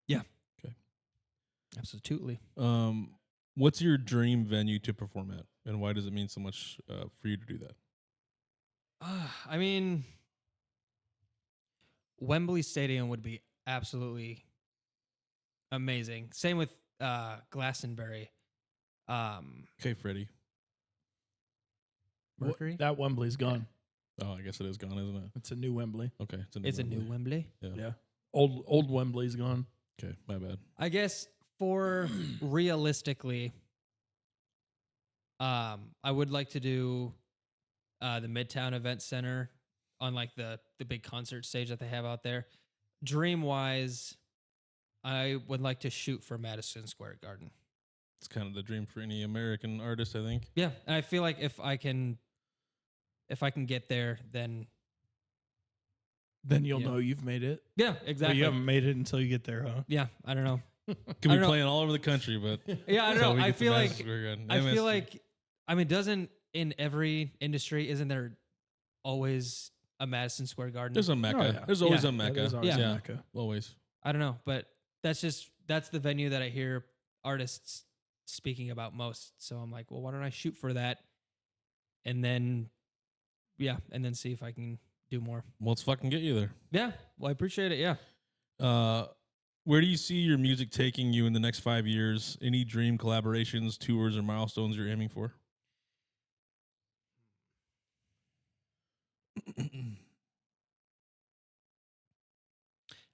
Yeah. Okay. Absolutely. What's your dream venue to perform at, and why does it mean so much for you to do that? I mean, Wembley Stadium would be absolutely amazing. Same with Glastonbury. Okay, Freddie. Mercury? That Wembley's gone. Oh, I guess it is gone, isn't it? It's a new Wembley. Okay, It's a new Wembley. Yeah. Old Wembley's gone. Okay, my bad. I guess for realistically, I would like to do the Midtown Event Center on like the big concert stage that they have out there. Dream wise, I would like to shoot for Madison Square Garden. It's kind of the dream for any American artist, I think. Yeah, and I feel like if I can get there, then Then you'll know you've made it. yeah, But exactly. you haven't made it until you get there, huh? Yeah, I don't know. Could I be don't know. playing all over the country, but Yeah, I don't until know. we I get to feel Madison like Square Garden. I feel MSG. like I mean, doesn't in every industry isn't there always a Madison Square Garden? there's a Mecca. Oh, yeah. There's always Yeah. a Mecca. there's always Yeah. a Mecca. Always. I don't know, but that's the venue that I hear artists speaking about most. So I'm like, well, why don't I shoot for that, and then see if I can do more. Well, let's fucking get you there. Yeah, well, I appreciate it. Yeah. Where do you see your music taking you in the next 5 years? Any dream collaborations, tours, or milestones you're aiming for?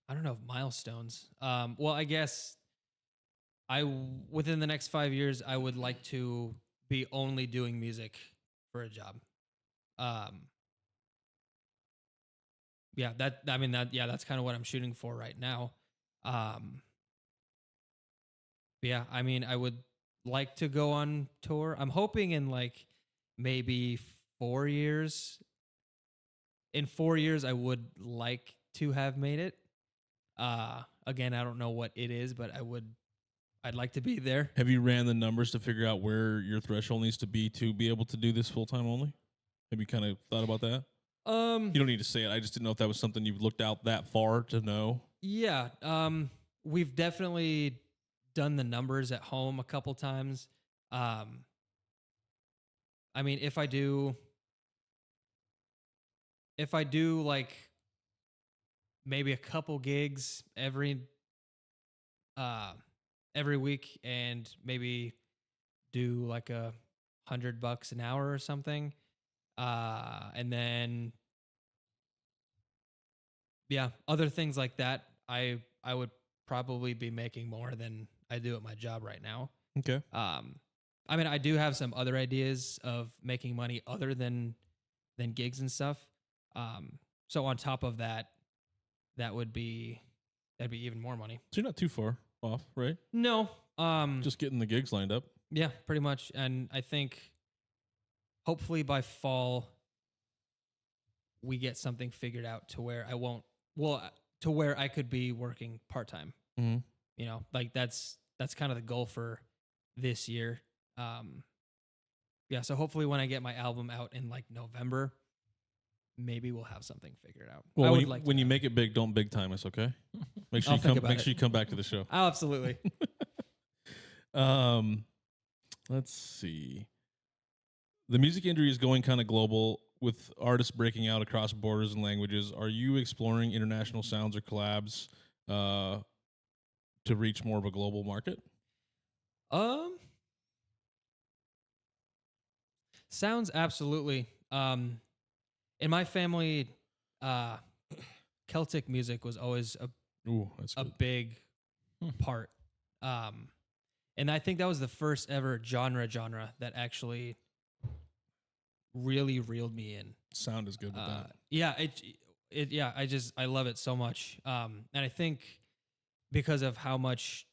I don't know if milestones. Well, I guess within the next 5 years, I would like to be only doing music for a job. That's kind of what I'm shooting for right now. Yeah, I mean, I would like to go on tour. I'm hoping in like maybe 4 years. In 4 years, I would like to have made it. Again, I don't know what it is, but I'd like to be there. Have you ran the numbers to figure out where your threshold needs to be able to do this full time only? Have you kind of thought about that? You don't need to say it. I just didn't know if that was something you've looked out that far to know. Yeah. We've definitely done the numbers at home a couple times. I mean, if I do like maybe a couple gigs every week and maybe do like $100 an hour or something. And then, yeah, other things like that, I would probably be making more than I do at my job right now. Okay. I mean, I do have some other ideas of making money other than gigs and stuff. So on top of that, that'd be even more money. So you're not too far off, right? No. Just getting the gigs lined up. Yeah, pretty much. And I think hopefully by fall we get something figured out to where to where I could be working part-time. Mm-hmm. You know, like that's kind of the goal for this year. Yeah, so hopefully when I get my album out in like November, maybe we'll have something figured out. Well, I when you make it big, don't big time us, okay? Make sure you come back to the show. Oh, absolutely. Let's see. The music industry is going kind of global with artists breaking out across borders and languages. Are you exploring international sounds or collabs to reach more of a global market? Sounds absolutely. In my family, Celtic music was always a big part. And I think that was the first ever genre that actually really reeled me in. Sound is good with that. Yeah, I love it so much. And I think because of how much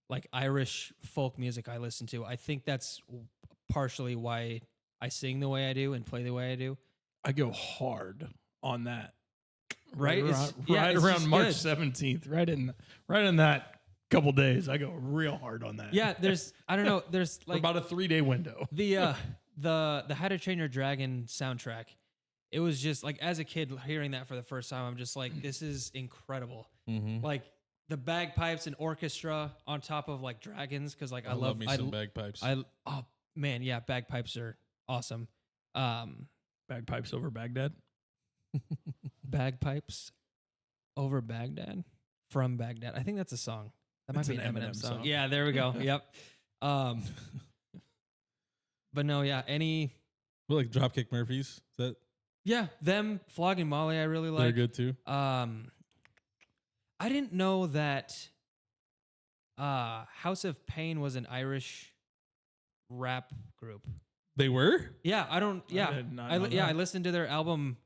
like Irish folk music I listen to, I think that's partially why I sing the way I do and play the way I do. I go hard on that. Right? Right It's around just March good. 17th. Right in that couple days, I go real hard on that. Yeah, there's For like about a 3-day window. the How to Train Your Dragon soundtrack. It was just like as a kid hearing that for the first time, I'm just like, this is incredible. Mm-hmm. Like the bagpipes and orchestra on top of like dragons, because like I love me some bagpipes. Oh man, yeah, bagpipes are awesome. Bagpipes over Baghdad. Bagpipes over Baghdad, from Baghdad. I think that's a song. That might It's be an an Eminem Eminem song. song. Yeah, there we go. Yep. But no, yeah, Well, like Dropkick Murphys. Is that yeah, them, Flogging Molly, I really like. they're good too? I didn't know that House of Pain was an Irish rap group. They were? Yeah, I don't. I Yeah, did not know yeah, that. I listened to their album,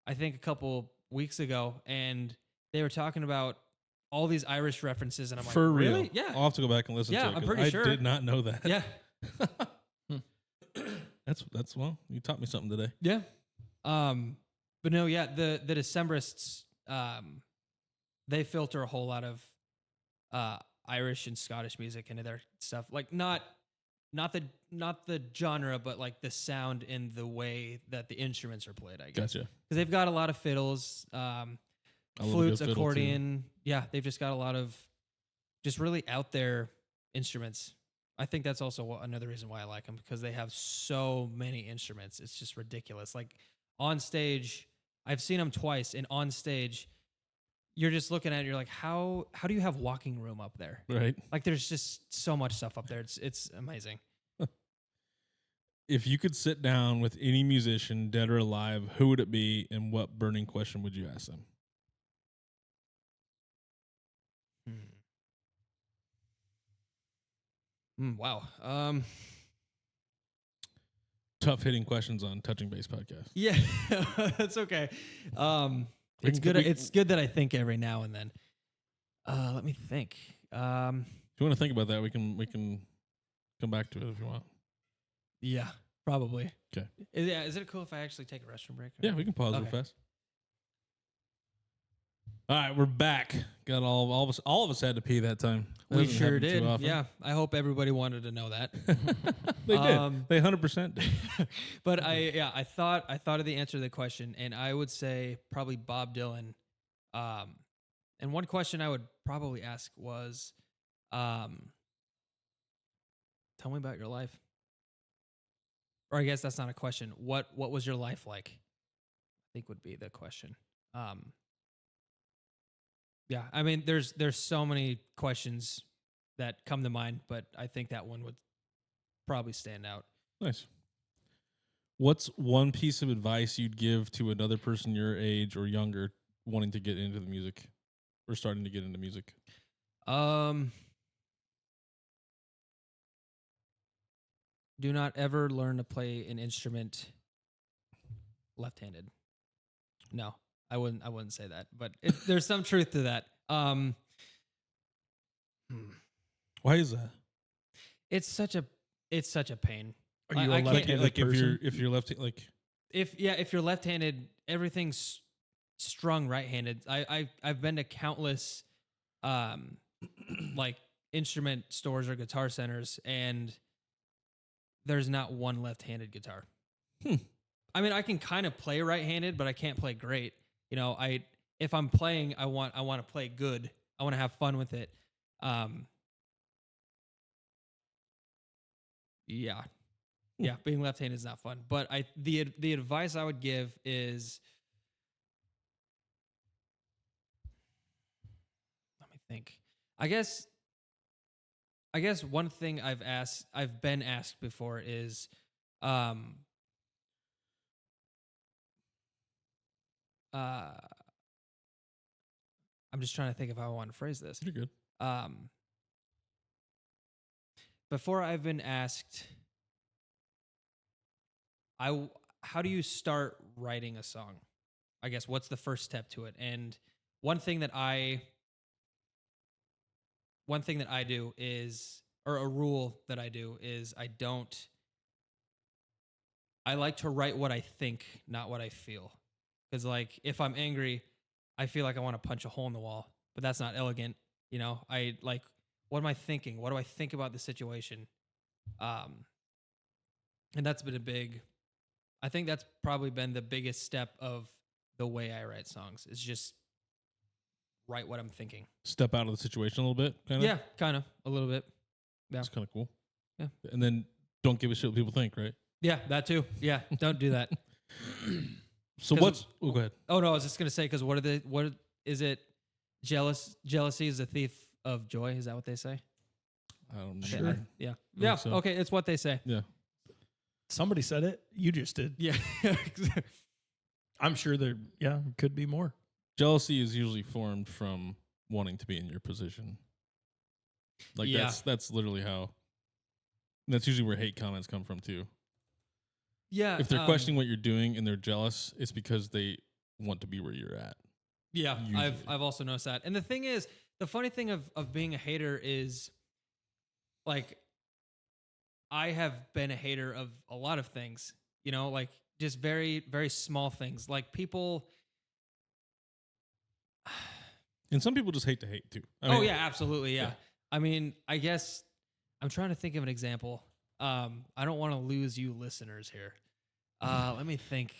I think a couple weeks ago, and they were talking about all these Irish references, and I'm like, For real? really? Yeah, I'll have to go back and listen Yeah, to it. I'm 'cause pretty sure. I did not know that. yeah, That's well, you taught me something today. yeah. But no, yeah, the Decemberists, they filter a whole lot of Irish and Scottish music into their stuff. Like not the genre, but like the sound and the way that the instruments are played, I guess. Gotcha. Because they've got a lot of fiddles, I love a good flutes, fiddle, too. accordion. Yeah, they've just got a lot of just really out there instruments. I think that's also another reason why I like them, because they have so many instruments. It's just ridiculous. Like on stage, I've seen them twice, and on stage, you're just looking at it, you're like, how do you have walking room up there? Right. Like there's just so much stuff up there. It's amazing. If you could sit down with any musician, dead or alive, who would it be, and what burning question would you ask them? Wow. Tough hitting questions on Touching Base podcast. Yeah, that's okay. We It's can- good. we- It's good that I think every now and then. Let me think. If you want to think about that, we can come back to it if you want. Yeah, probably. 'Kay. Is it cool if I actually take a restroom break? Yeah, we can pause real Okay. fast. All right, we're back. Got all of us had to pee that time. That We doesn't sure happen too did. often. Yeah, I hope everybody wanted to know that. They Um, did. They 100% did. But I thought of the answer to the question, and I would say probably Bob Dylan. And one question I would probably ask was, tell me about your life. Or I guess that's not a question. What was your life like? I think would be the question. Yeah, I mean, there's so many questions that come to mind, but I think that one would probably stand out. Nice. What's one piece of advice you'd give to another person your age or younger wanting to get into the music or starting to get into music? Do not ever learn to play an instrument left-handed. No, I wouldn't say that, but there's some truth to that. Why is that? It's such a pain. Are you I a can't- left-handed Like person? if you're left, like If you're left-handed, everything's strung right-handed. I've been to countless like instrument stores or guitar centers, and there's not one left-handed guitar. I mean, I can kind of play right-handed, but I can't play great. You know, if I'm playing, I want to play good. I want to have fun with it. Yeah, being left-handed is not fun. But the advice I would give is, let me think. I guess one thing I've been asked before is, I'm just trying to think of how I want to phrase this. you're good. Before I've been asked, how do you start writing a song? I guess what's the first step to it? And one thing that I do is, or a rule that I do is, I like to write what I think, not what I feel. Because like if I'm angry, I feel like I want to punch a hole in the wall, but that's not elegant. You know, I like, what am I thinking? What do I think about the situation? And that's been I think that's probably been the biggest step of the way I write songs, is just write what I'm thinking. Step out of the situation a little bit, kind of. Yeah, kind of a little bit. Yeah. That's kind of cool. Yeah. And then don't give a shit what people think, right? Yeah, that too. Yeah, don't do that. So 'Cause- go ahead. Oh no, I was just gonna say because what is it? Jealousy is the thief of joy. Is that what they say? I don't know. Sure. Yeah. think Yeah. so. Okay, it's what they say. Yeah. Somebody said it. You just did. Yeah. I'm sure there, could be more. Jealousy is usually formed from wanting to be in your position. Like Yeah. that's literally how. That's usually where hate comments come from too. Yeah. If they're questioning what you're doing and they're jealous, it's because they want to be where you're at. Yeah, Usually. I've also noticed that. And the thing is, the funny thing of being a hater is, like, I have been a hater of a lot of things. You know, like just very very small things. Like people. And some people just hate to hate too. I Oh mean, yeah, absolutely. Yeah. yeah. I mean, I guess I'm trying to think of an example. I don't want to lose you listeners here. Let me think.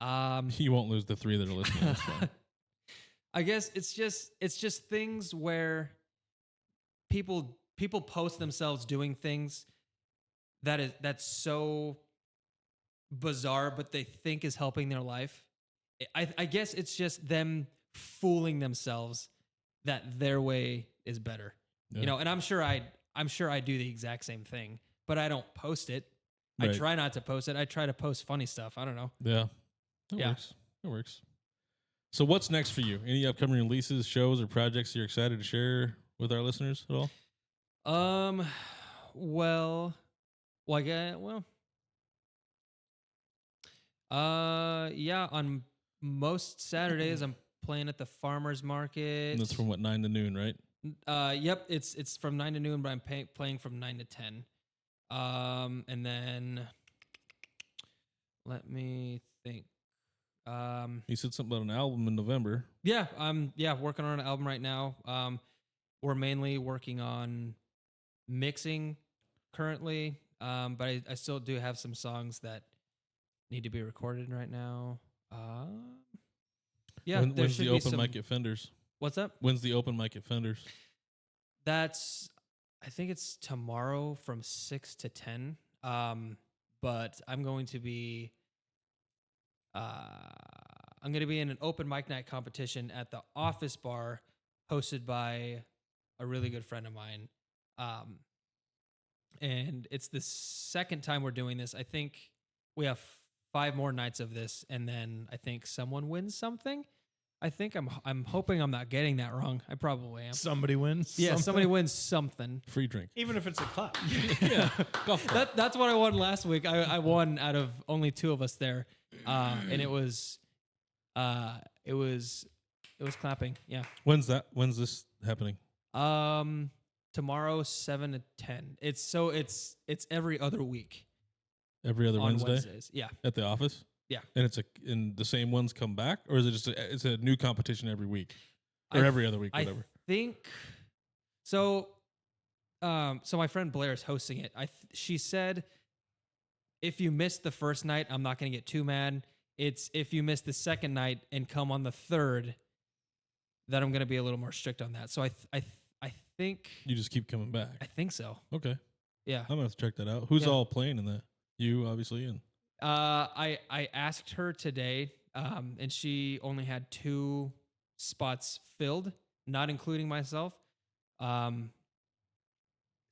You won't lose the 3 that are listening. That's fine. I guess it's just things where people post themselves doing things that's so bizarre, but they think is helping their life. I guess it's just them fooling themselves that their way is better. Yeah. You know, and I'm sure I do the exact same thing, but I don't post it. I Right. try not to post it. I try to post funny stuff. I don't know. Yeah. That Yeah. works. It works. So what's next for you? Any upcoming releases, shows, or projects you're excited to share with our listeners at all? Yeah, on most Saturdays I'm playing at the farmers market. And that's from what, 9 to noon, right? Yep, it's from 9 to noon, but I'm playing from 9 to 10. And then let me think. You said something about an album in November. Yeah, working on an album right now. We're mainly working on mixing currently, but I still do have some songs that need to be recorded right now. Yeah, there When's should the be open some. mic at Fenders? What's up? When's the open mic at Fenders? I think it's tomorrow from 6 to 10. But I'm going to be in an open mic night competition at the Office Bar hosted by a really good friend of mine. And it's the second time we're doing this. I think we have 5 more nights of this, and then I think someone wins something. I think I'm hoping I'm not getting that wrong. I probably am. Somebody wins. Yeah, something. somebody wins something. Free drink. Even if it's a clap. Yeah. Golf club. That's what I won last week. I won out of only 2 of us there, and it was clapping. Yeah. When's this happening? Tomorrow 7 to 10. It's every other week Every other on Wednesday Wednesdays. Yeah. at the office? Yeah. And and the same ones come back? Or is it just it's a new competition every week? Or every other week, whatever. I think so. So my friend Blair is hosting it. She said, if you miss the first night, I'm not going to get too mad. It's if you miss the second night and come on the third, that I'm going to be a little more strict on that. So I think You just keep coming back. I think so. Okay. Yeah. I'm going to have to check that out. Who's Yeah. all playing in that? You, obviously, and I asked her today, and she only had 2 spots filled, not including myself. So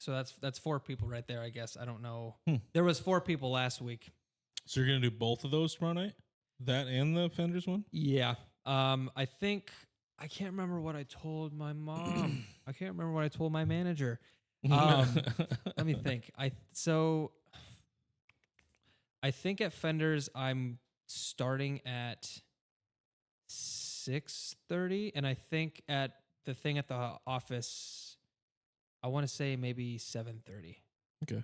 that's 4 people right there, I guess. I don't know. There was 4 people last week. so you're going to do both of those tomorrow night? That and the Fenders one? Yeah. I think I can't remember what I told my mom. I can't remember what I told my manager. Let me think. I think at Fenders I'm starting at 6:30, and I think at the thing at the office, I want to say maybe 7:30. Okay.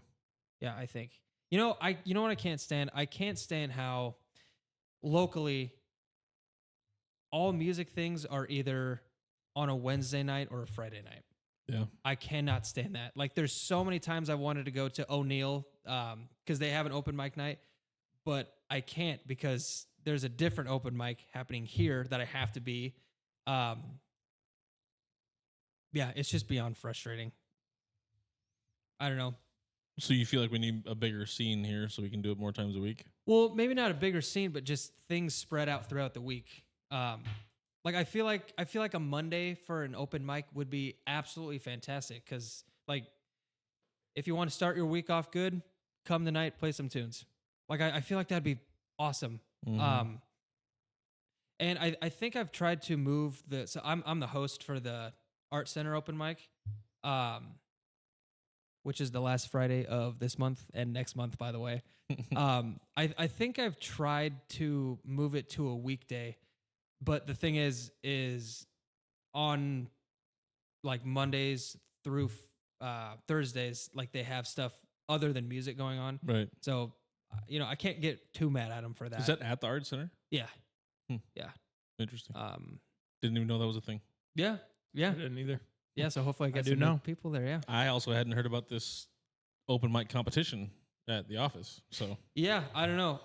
Yeah, I think. You know what I can't stand? I can't stand how locally all music things are either on a Wednesday night or a Friday night. Yeah. I cannot stand that. Like, there's so many times I wanted to go to O'Neill because they have an open mic night, but I can't because there's a different open mic happening here that I have to be. Yeah, it's just beyond frustrating. I don't know. So you feel like we need a bigger scene here so we can do it more times a week? Well, maybe not a bigger scene, but just things spread out throughout the week. Like I feel like a Monday for an open mic would be absolutely fantastic because like if you want to start your week off good, come tonight, play some tunes. Like I feel like that'd be awesome. Mm-hmm. And I think I've tried to move so I'm the host for the Art Center open mic, which is the last Friday of this month and next month, by the way. I think I've tried to move it to a weekday, but the thing is on like Mondays through Thursdays, like they have stuff other than music going on. Right. So, I can't get too mad at them for that. Is that at the Art Center? Yeah. Hmm. Yeah. Interesting. Didn't even know that was a thing. Yeah. Yeah. I didn't either. Yeah. So hopefully I get do some know. people there. Yeah. I also hadn't heard about this open mic competition at the office. So Yeah. I don't know.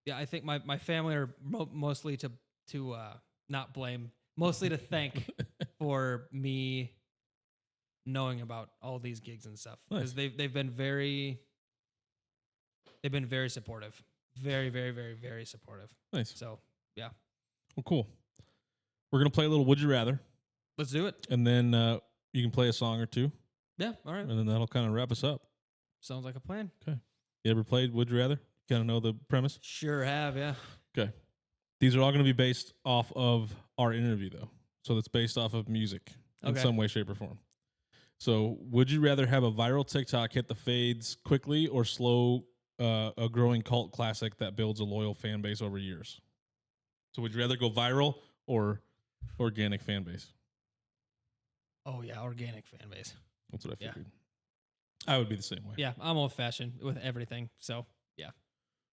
Yeah. I think my family are mostly to not blame, mostly to thank for me knowing about all these gigs and stuff because they've been very supportive, very, very, very, very supportive. Nice. So yeah, well, cool. We're gonna play a little Would You Rather, let's do it. and then you can play a song or two, Yeah, all right. and then that'll kind of wrap us up. Sounds like a plan. Okay. You ever played Would You Rather? Kind of know the premise. Sure have, yeah. Okay. These are all going to be based off of our interview, though. So that's based off of music in Okay. some way, shape, or form. So would you rather have a viral TikTok hit the fades quickly or slow a growing cult classic that builds a loyal fan base over years? So would you rather go viral or organic fan base? Oh yeah, organic fan base. That's what I Yeah. figured. I would be the same way. Yeah, I'm old fashioned with everything. So yeah.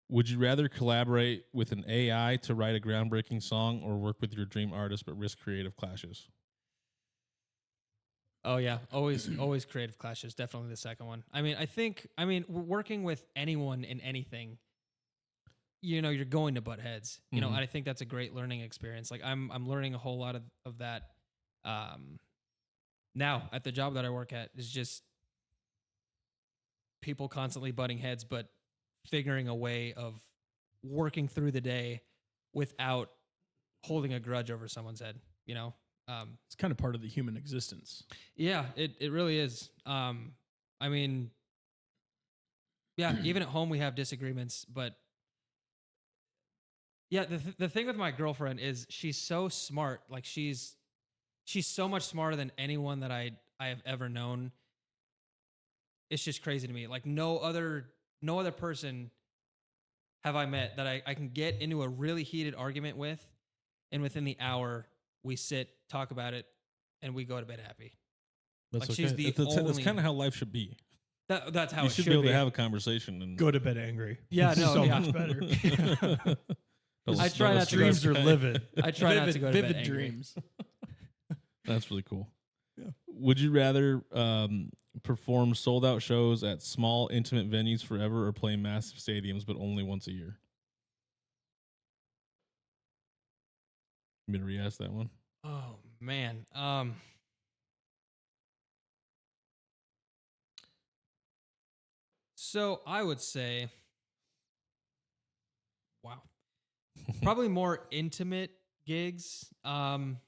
Would you rather collaborate with an AI to write a groundbreaking song or work with your dream artist but risk creative clashes? Oh yeah, always creative clashes. Definitely the second one. I mean, working with anyone in anything, you're going to butt heads. You know, Mhm. and I think that's a great learning experience. Like I'm learning a whole lot of that now at the job that I work at is just people constantly butting heads, but figuring a way of working through the day without holding a grudge over someone's head. It's kind of part of the human existence. Yeah, it really is. I mean, yeah, even at home we have disagreements, but yeah, the thing with my girlfriend is she's so smart. Like she's so much smarter than anyone that I have ever known. It's just crazy to me. Like no other person have I met that I can get into a really heated argument with, and within the hour we sit, talk about it, and we go to bed happy. That's Like, she's the that's only- kind of how life should be. That's how You it should should be able to have a conversation and Go to bed angry. Yeah, no, so yeah. much better. I try not to go Dreams are livid. I try not to go to bed vivid angry. dreams. That's really cool. Yeah. Would you rather perform sold out shows at small, intimate venues forever or play massive stadiums but only once a year? I'm going to re-ask that one. Oh man. So I would say, wow, probably more intimate gigs. Then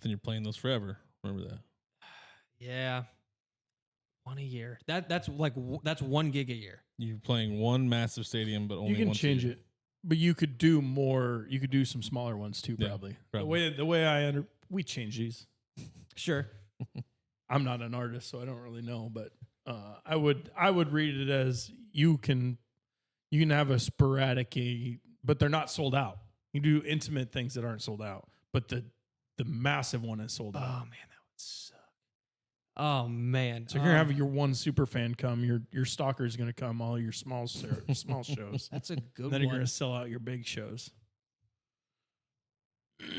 you're playing those forever. Remember that. Yeah, one a year. That's one gig a year. You're playing one massive stadium but only You can once change a year. it, but you could do more. You could do some smaller ones too, Yeah, probably. probably. The way we change these. Sure. I'm not an artist, so I don't really know, but I would read it as you can have a sporadic, but they're not sold out. You do intimate things that aren't sold out, but the massive one is sold Oh out. man, that would suck. Oh man. So you're gonna have your one super fan come, your stalker's gonna come, all your small shows. That's a good Then you're one. gonna sell out your big shows.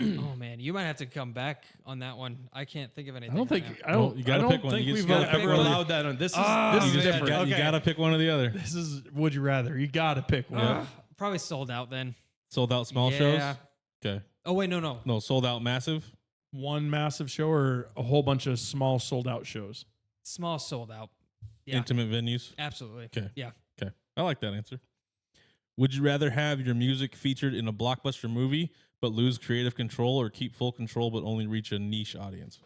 Oh man, you might have to come back on that one. I can't think of anything. I don't right think now. I don't. Well, you gotta I don't pick one. think You just we've gotta pick ever one. allowed that on. This is Oh, this is man. different. You got to pick one or the other. This is would you rather? You got to pick one. Yeah. Probably sold out then. Sold out small Yeah. shows? Okay. Oh wait, no. No, sold out massive. One massive show or a whole bunch of small sold out shows? Small sold out. Yeah, Intimate venues. absolutely. Okay. Yeah. Okay. I like that answer. Would you rather have your music featured in a blockbuster movie but lose creative control, or keep full control but only reach a niche audience?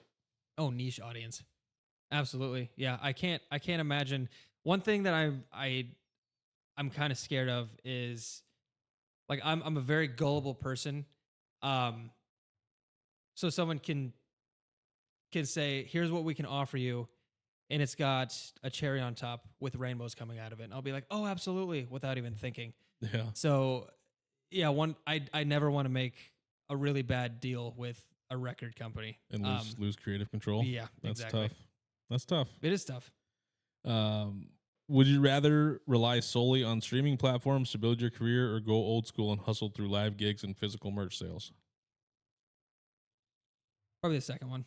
Oh, niche audience. Absolutely. Yeah. I can't imagine. One thing that I'm kind of scared of is like I'm a very gullible person. So someone can say, here's what we can offer you, and it's got a cherry on top with rainbows coming out of it. And I'll be like, oh, absolutely, without even thinking. Yeah. So yeah, I never want to make a really bad deal with a record company. And lose creative control. Yeah, That's exactly. tough. That's tough. It is tough. Would you rather rely solely on streaming platforms to build your career, or go old school and hustle through live gigs and physical merch sales? Probably the second one.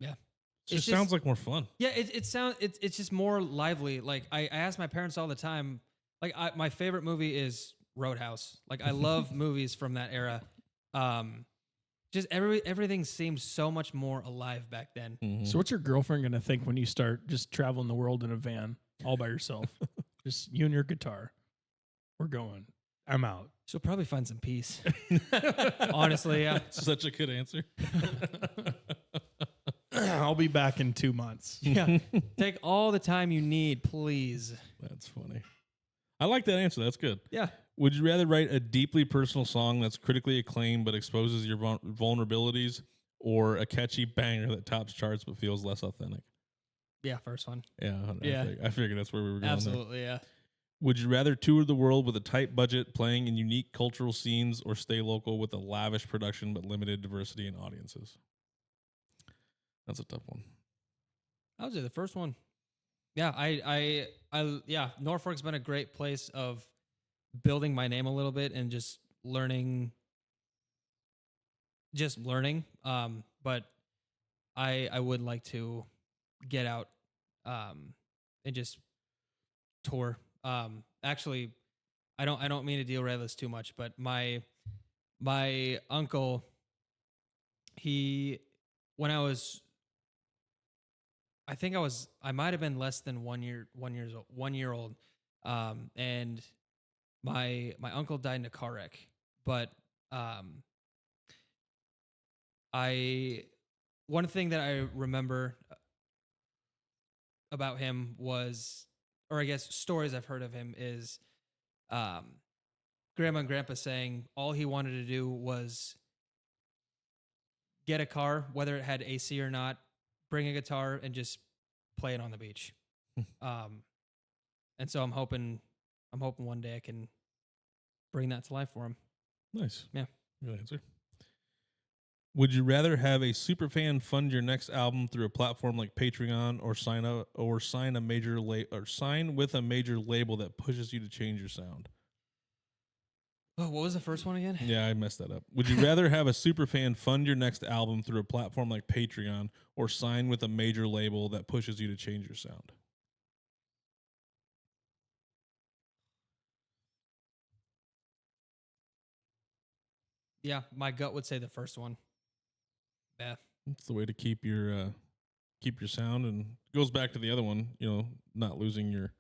Yeah. It It's just sounds like more fun. Yeah, it's just more lively. Like I ask my parents all the time. Like my favorite movie is Roadhouse. Like I love movies from that era. Just everything seems so much more alive back then. Mhm. So what's your girlfriend going to think when you start just traveling the world in a van all by yourself? Just you and your guitar. We're going. I'm out. She'll probably find some peace. Honestly, yeah. Such a good answer. I'll be back in 2 months. Yeah. Take all the time you need, please. That's funny. I like that answer. That's good. Yeah. Would you rather write a deeply personal song that's critically acclaimed but exposes your vulnerabilities, or a catchy banger that tops charts but feels less authentic? Yeah, first one. Yeah, Yeah. I figured that's where we were going. Absolutely, yeah. Would you rather tour the world with a tight budget, playing in unique cultural scenes, or stay local with a lavish production but limited diversity in audiences? That's a tough one. I would say the first one. Yeah, yeah, Norfolk's been a great place of building my name a little bit and just learning. But I would like to get out and just tour. Actually, I don't mean to derail this too much, but my uncle, when I might have been less than 1 year old. And my uncle died in a car wreck, but one thing that I remember about him was, or I guess stories I've heard of him is, grandma and grandpa saying all he wanted to do was get a car, whether it had AC or not, bring a guitar and just play it on the beach. And so I'm hoping one day I can bring that to life for him. Nice. Yeah. Good answer. Would you rather have a superfan fund your next album through a platform like Patreon, or sign with a major label that pushes you to change your sound? Oh, what was the first one again? Yeah, I messed that up. Would you rather have a superfan fund your next album through a platform like Patreon, or sign with a major label that pushes you to change your sound? Yeah, my gut would say the first one. Yeah. It's the way to keep your sound, and goes back to the other one, not losing your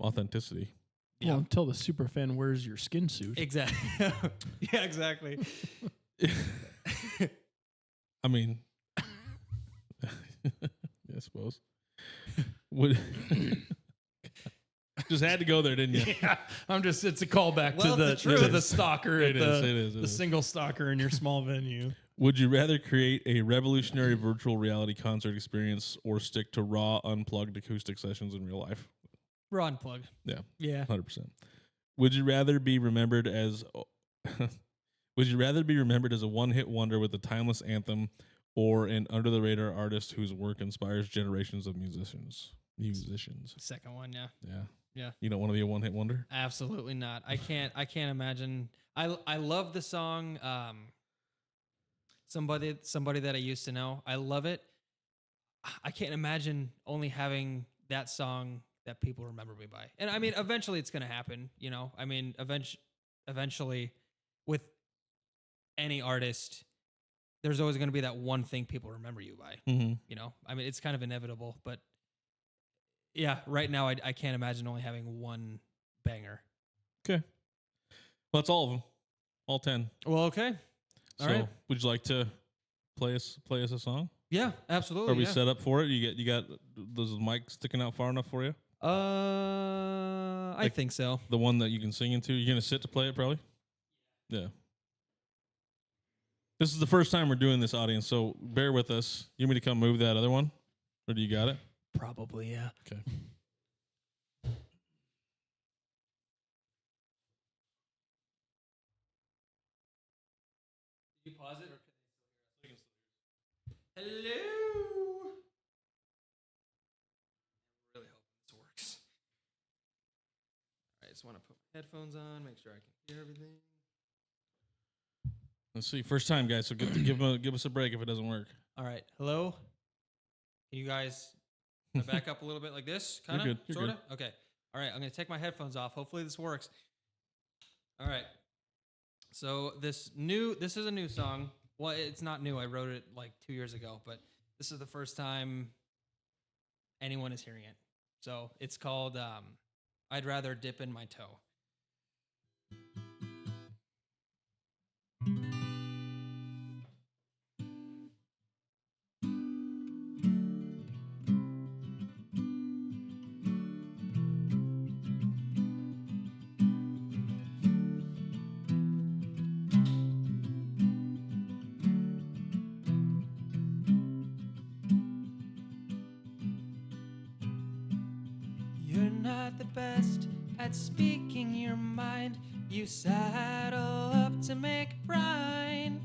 authenticity. Yeah. Well, until the super fan wears your skin suit. Exactly. Yeah, exactly. I mean, I suppose. Would just had to go there, didn't you? Yeah, it's a callback Well, to it's the truth. the stalker It at is. the single stalker in your small venue. Would you rather create a revolutionary virtual reality concert experience, or stick to raw, unplugged acoustic sessions in real life? Raw unplug. Yeah, Yeah. 100%. Would you rather be remembered as a one-hit wonder with a timeless anthem, or an under-the-radar artist whose work inspires generations of musicians? Second one, yeah. Yeah. Yeah. You don't want to be a one-hit wonder? Absolutely not. I can't imagine. I love the song somebody that I used to know. I love it. I can't imagine only having that song that people remember me by. And I mean, eventually it's going to happen, I mean, eventually with any artist, there's always going to be that one thing people remember you by. Mm-hmm. You know, I mean, it's kind of inevitable, but yeah, right now I can't imagine only having one banger. Okay. Well, that's all of them. All 10. Well, okay. All So right. would you like to play us a song? Yeah, absolutely. Are we yeah. set up for it? You got those mics sticking out far enough for you? I think so. The one that you can sing into. You're gonna sit to play it probably? Yeah. This is the first time we're doing this, audience, so bear with us. You want me to come move that other one? Or do you got it? Probably, yeah. Okay. Did you pause it? Or hello? I really hope this works. I just want to put my headphones on, make sure I can hear everything. Let's see. First time, guys, so give us a break if it doesn't work. All right. Hello? Can you guys back up a little bit like this? Kind You're of? good, you're Sort of? Okay. All right. I'm going to take my headphones off. Hopefully this works. All right. So this is a new song. Well, it's not new. I wrote it like 2 years ago, but this is the first time anyone is hearing it. So it's called I'd Rather Dip in My Toe. You're not the best at speaking your mind. You saddle up to make brine.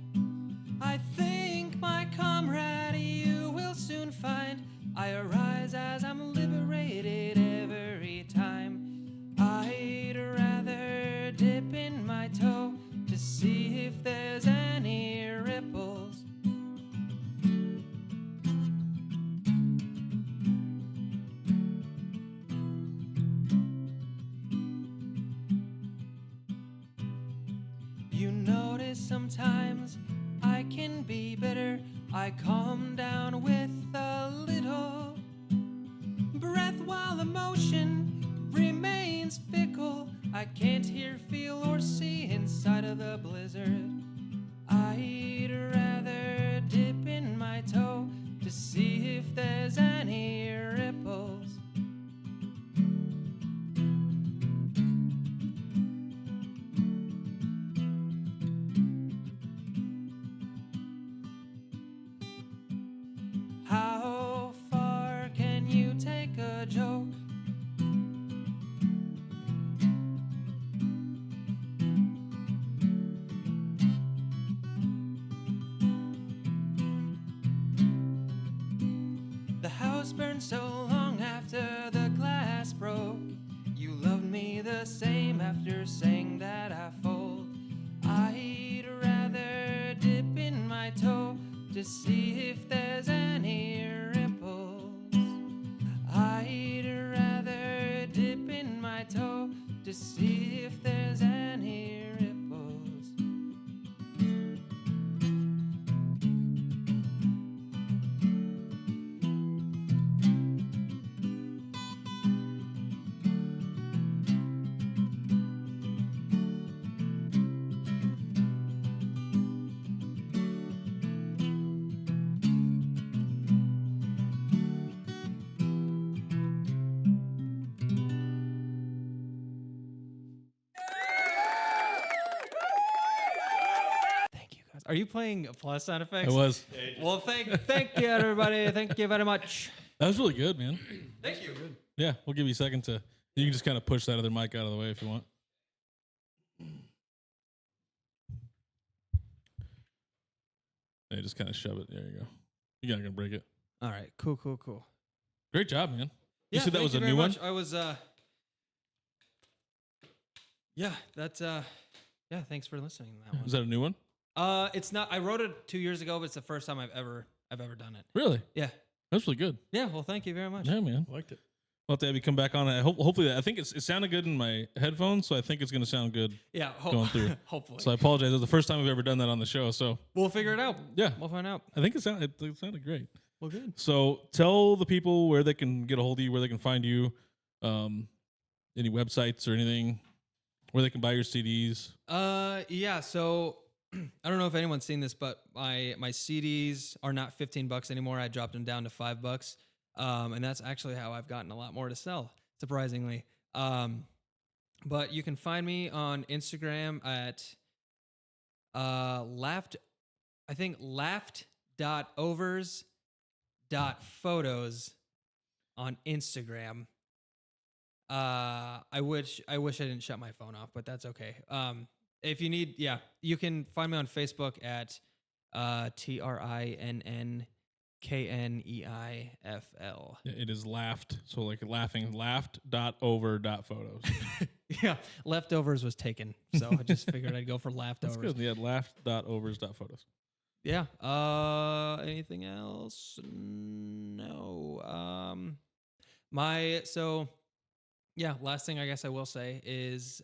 I think, my comrade, you will soon find I arise as I'm liberated every time. I'd rather dip in my toe to see if there's any ripples. You notice sometimes I can be bitter. I calm down with a little breath while emotion remains fickle. I can't hear, feel, or see inside of the blizzard. I'd rather dip in my toe to see if there's any ripples. How far can you take a joke? The house burned so long after the glass broke. You loved me the same after saying that I fold. I'd rather dip in my toe to see if there's any ripples. I'd rather dip in my toe to see if there's any ripples. Thank you guys. Are you playing applause sound effects? It was. Well, thank you everybody. Thank you very much. That was really good, man. Thank you. Yeah, we'll give you a second to. You can just kind of push that other mic out of the way if you want. Yeah, just kind of shove it. There you go. You're not gonna break it. All right. Cool. Great job, man. You said that thank was you a very new one? much. I was yeah, that's yeah, thanks for listening to that one. Is that a new one? It's not. I wrote it 2 years ago, but it's the first time I've ever done it. Really? Yeah. That's really good. Yeah. Well, thank you very much. Yeah, man. I liked it. I'll have to have you come back on it. Hopefully, I think it sounded good in my headphones, so I think it's going to sound good Yeah, going through. hopefully. So I apologize. It was the first time we've ever done that on the show. So We'll figure it out. yeah, We'll find out. I think it sounded great. Well, good. So tell the people where they can get a hold of you, where they can find you, any websites or anything, where they can buy your CDs. Yeah. So I don't know if anyone's seen this, but my CDs are not $15 anymore. I dropped them down to $5. And that's actually how I've gotten a lot more to sell, surprisingly. But you can find me on Instagram at laughed.overs.photos on Instagram. I wish I didn't shut my phone off, but that's okay. If you need, you can find me on Facebook at TrinnKneifl. Yeah, it is laughed. So like laughing, laughed.over.photos. Yeah, leftovers was taken, so I just figured I'd go for leftovers. That's good. Yeah, laughed.overs.photos. Yeah. Anything else? No. Last thing I guess I will say is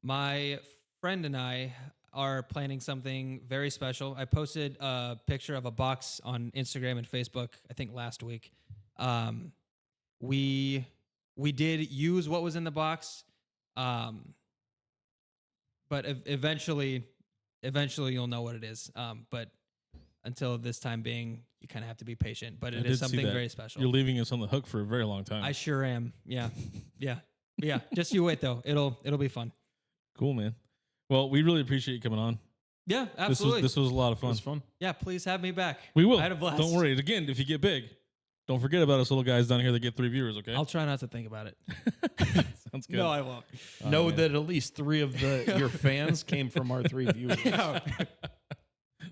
my friend and I are planning something very special. I posted a picture of a box on Instagram and Facebook, I think last week. We did use what was in the box, but eventually you'll know what it is. But until this time being, you kind of have to be patient. But it is something very special. You're leaving us on the hook for a very long time. I sure am. Yeah, yeah. Just you wait though. It'll be fun. Cool, man. Well, we really appreciate you coming on. Yeah, absolutely. This was a lot of fun. It was fun. Yeah, please have me back. We will. I had a blast. Don't worry. Again, if you get big, don't forget about us little guys down here that get 3 viewers, okay? I'll try not to think about it. Sounds good. No, I won't. Know that at least 3 of your fans came from our 3 viewers.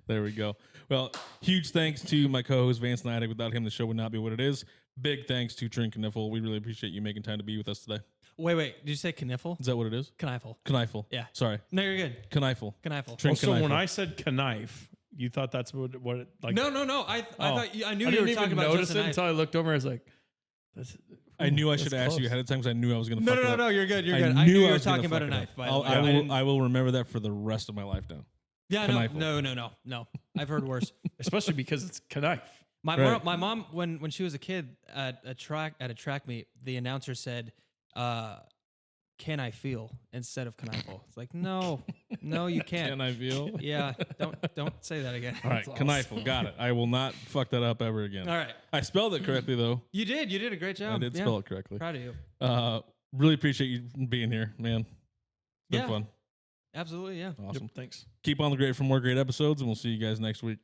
There we go. Well, huge thanks to my co-host Vance Neidig. Without him, the show would not be what it is. Big thanks to Trinn Kneifl. We really appreciate you making time to be with us today. Wait. Did you say Kneifl? Is that what it is? Kneifl. Kneifl. Yeah. Sorry. No, you're good. Kneifl. Kneifl. Trinn So when Kneifl. I said knife, you thought that's what it like? No. I thought I knew I you didn't were even talking about notice just a it knife. until I looked over. I was like, that's, I knew I should that's have asked you close. ahead of time because I knew I was going to No, fuck it up. no. You're good. You're I good. I knew knew you I were was gonna talking about a fuck it knife. up. By the way. I will remember that for the rest of my life now. Yeah, Kneifl. no. I've heard worse. especially because it's knife. Right. My mom, when she was a kid at a track meet, the announcer said, "Can I feel?" instead of Kneifl. It's like, no, you can't. Can I feel? Yeah, don't say that again. All right, That's awesome. Kneifl. Got it. I will not fuck that up ever again. All right, I spelled it correctly, though. you did a great job. I did spell it correctly. Proud of you. Really appreciate you being here, man. It's been Yeah. fun. Absolutely, yeah. Awesome. Yep, thanks. Keep on the great for more great episodes, and we'll see you guys next week.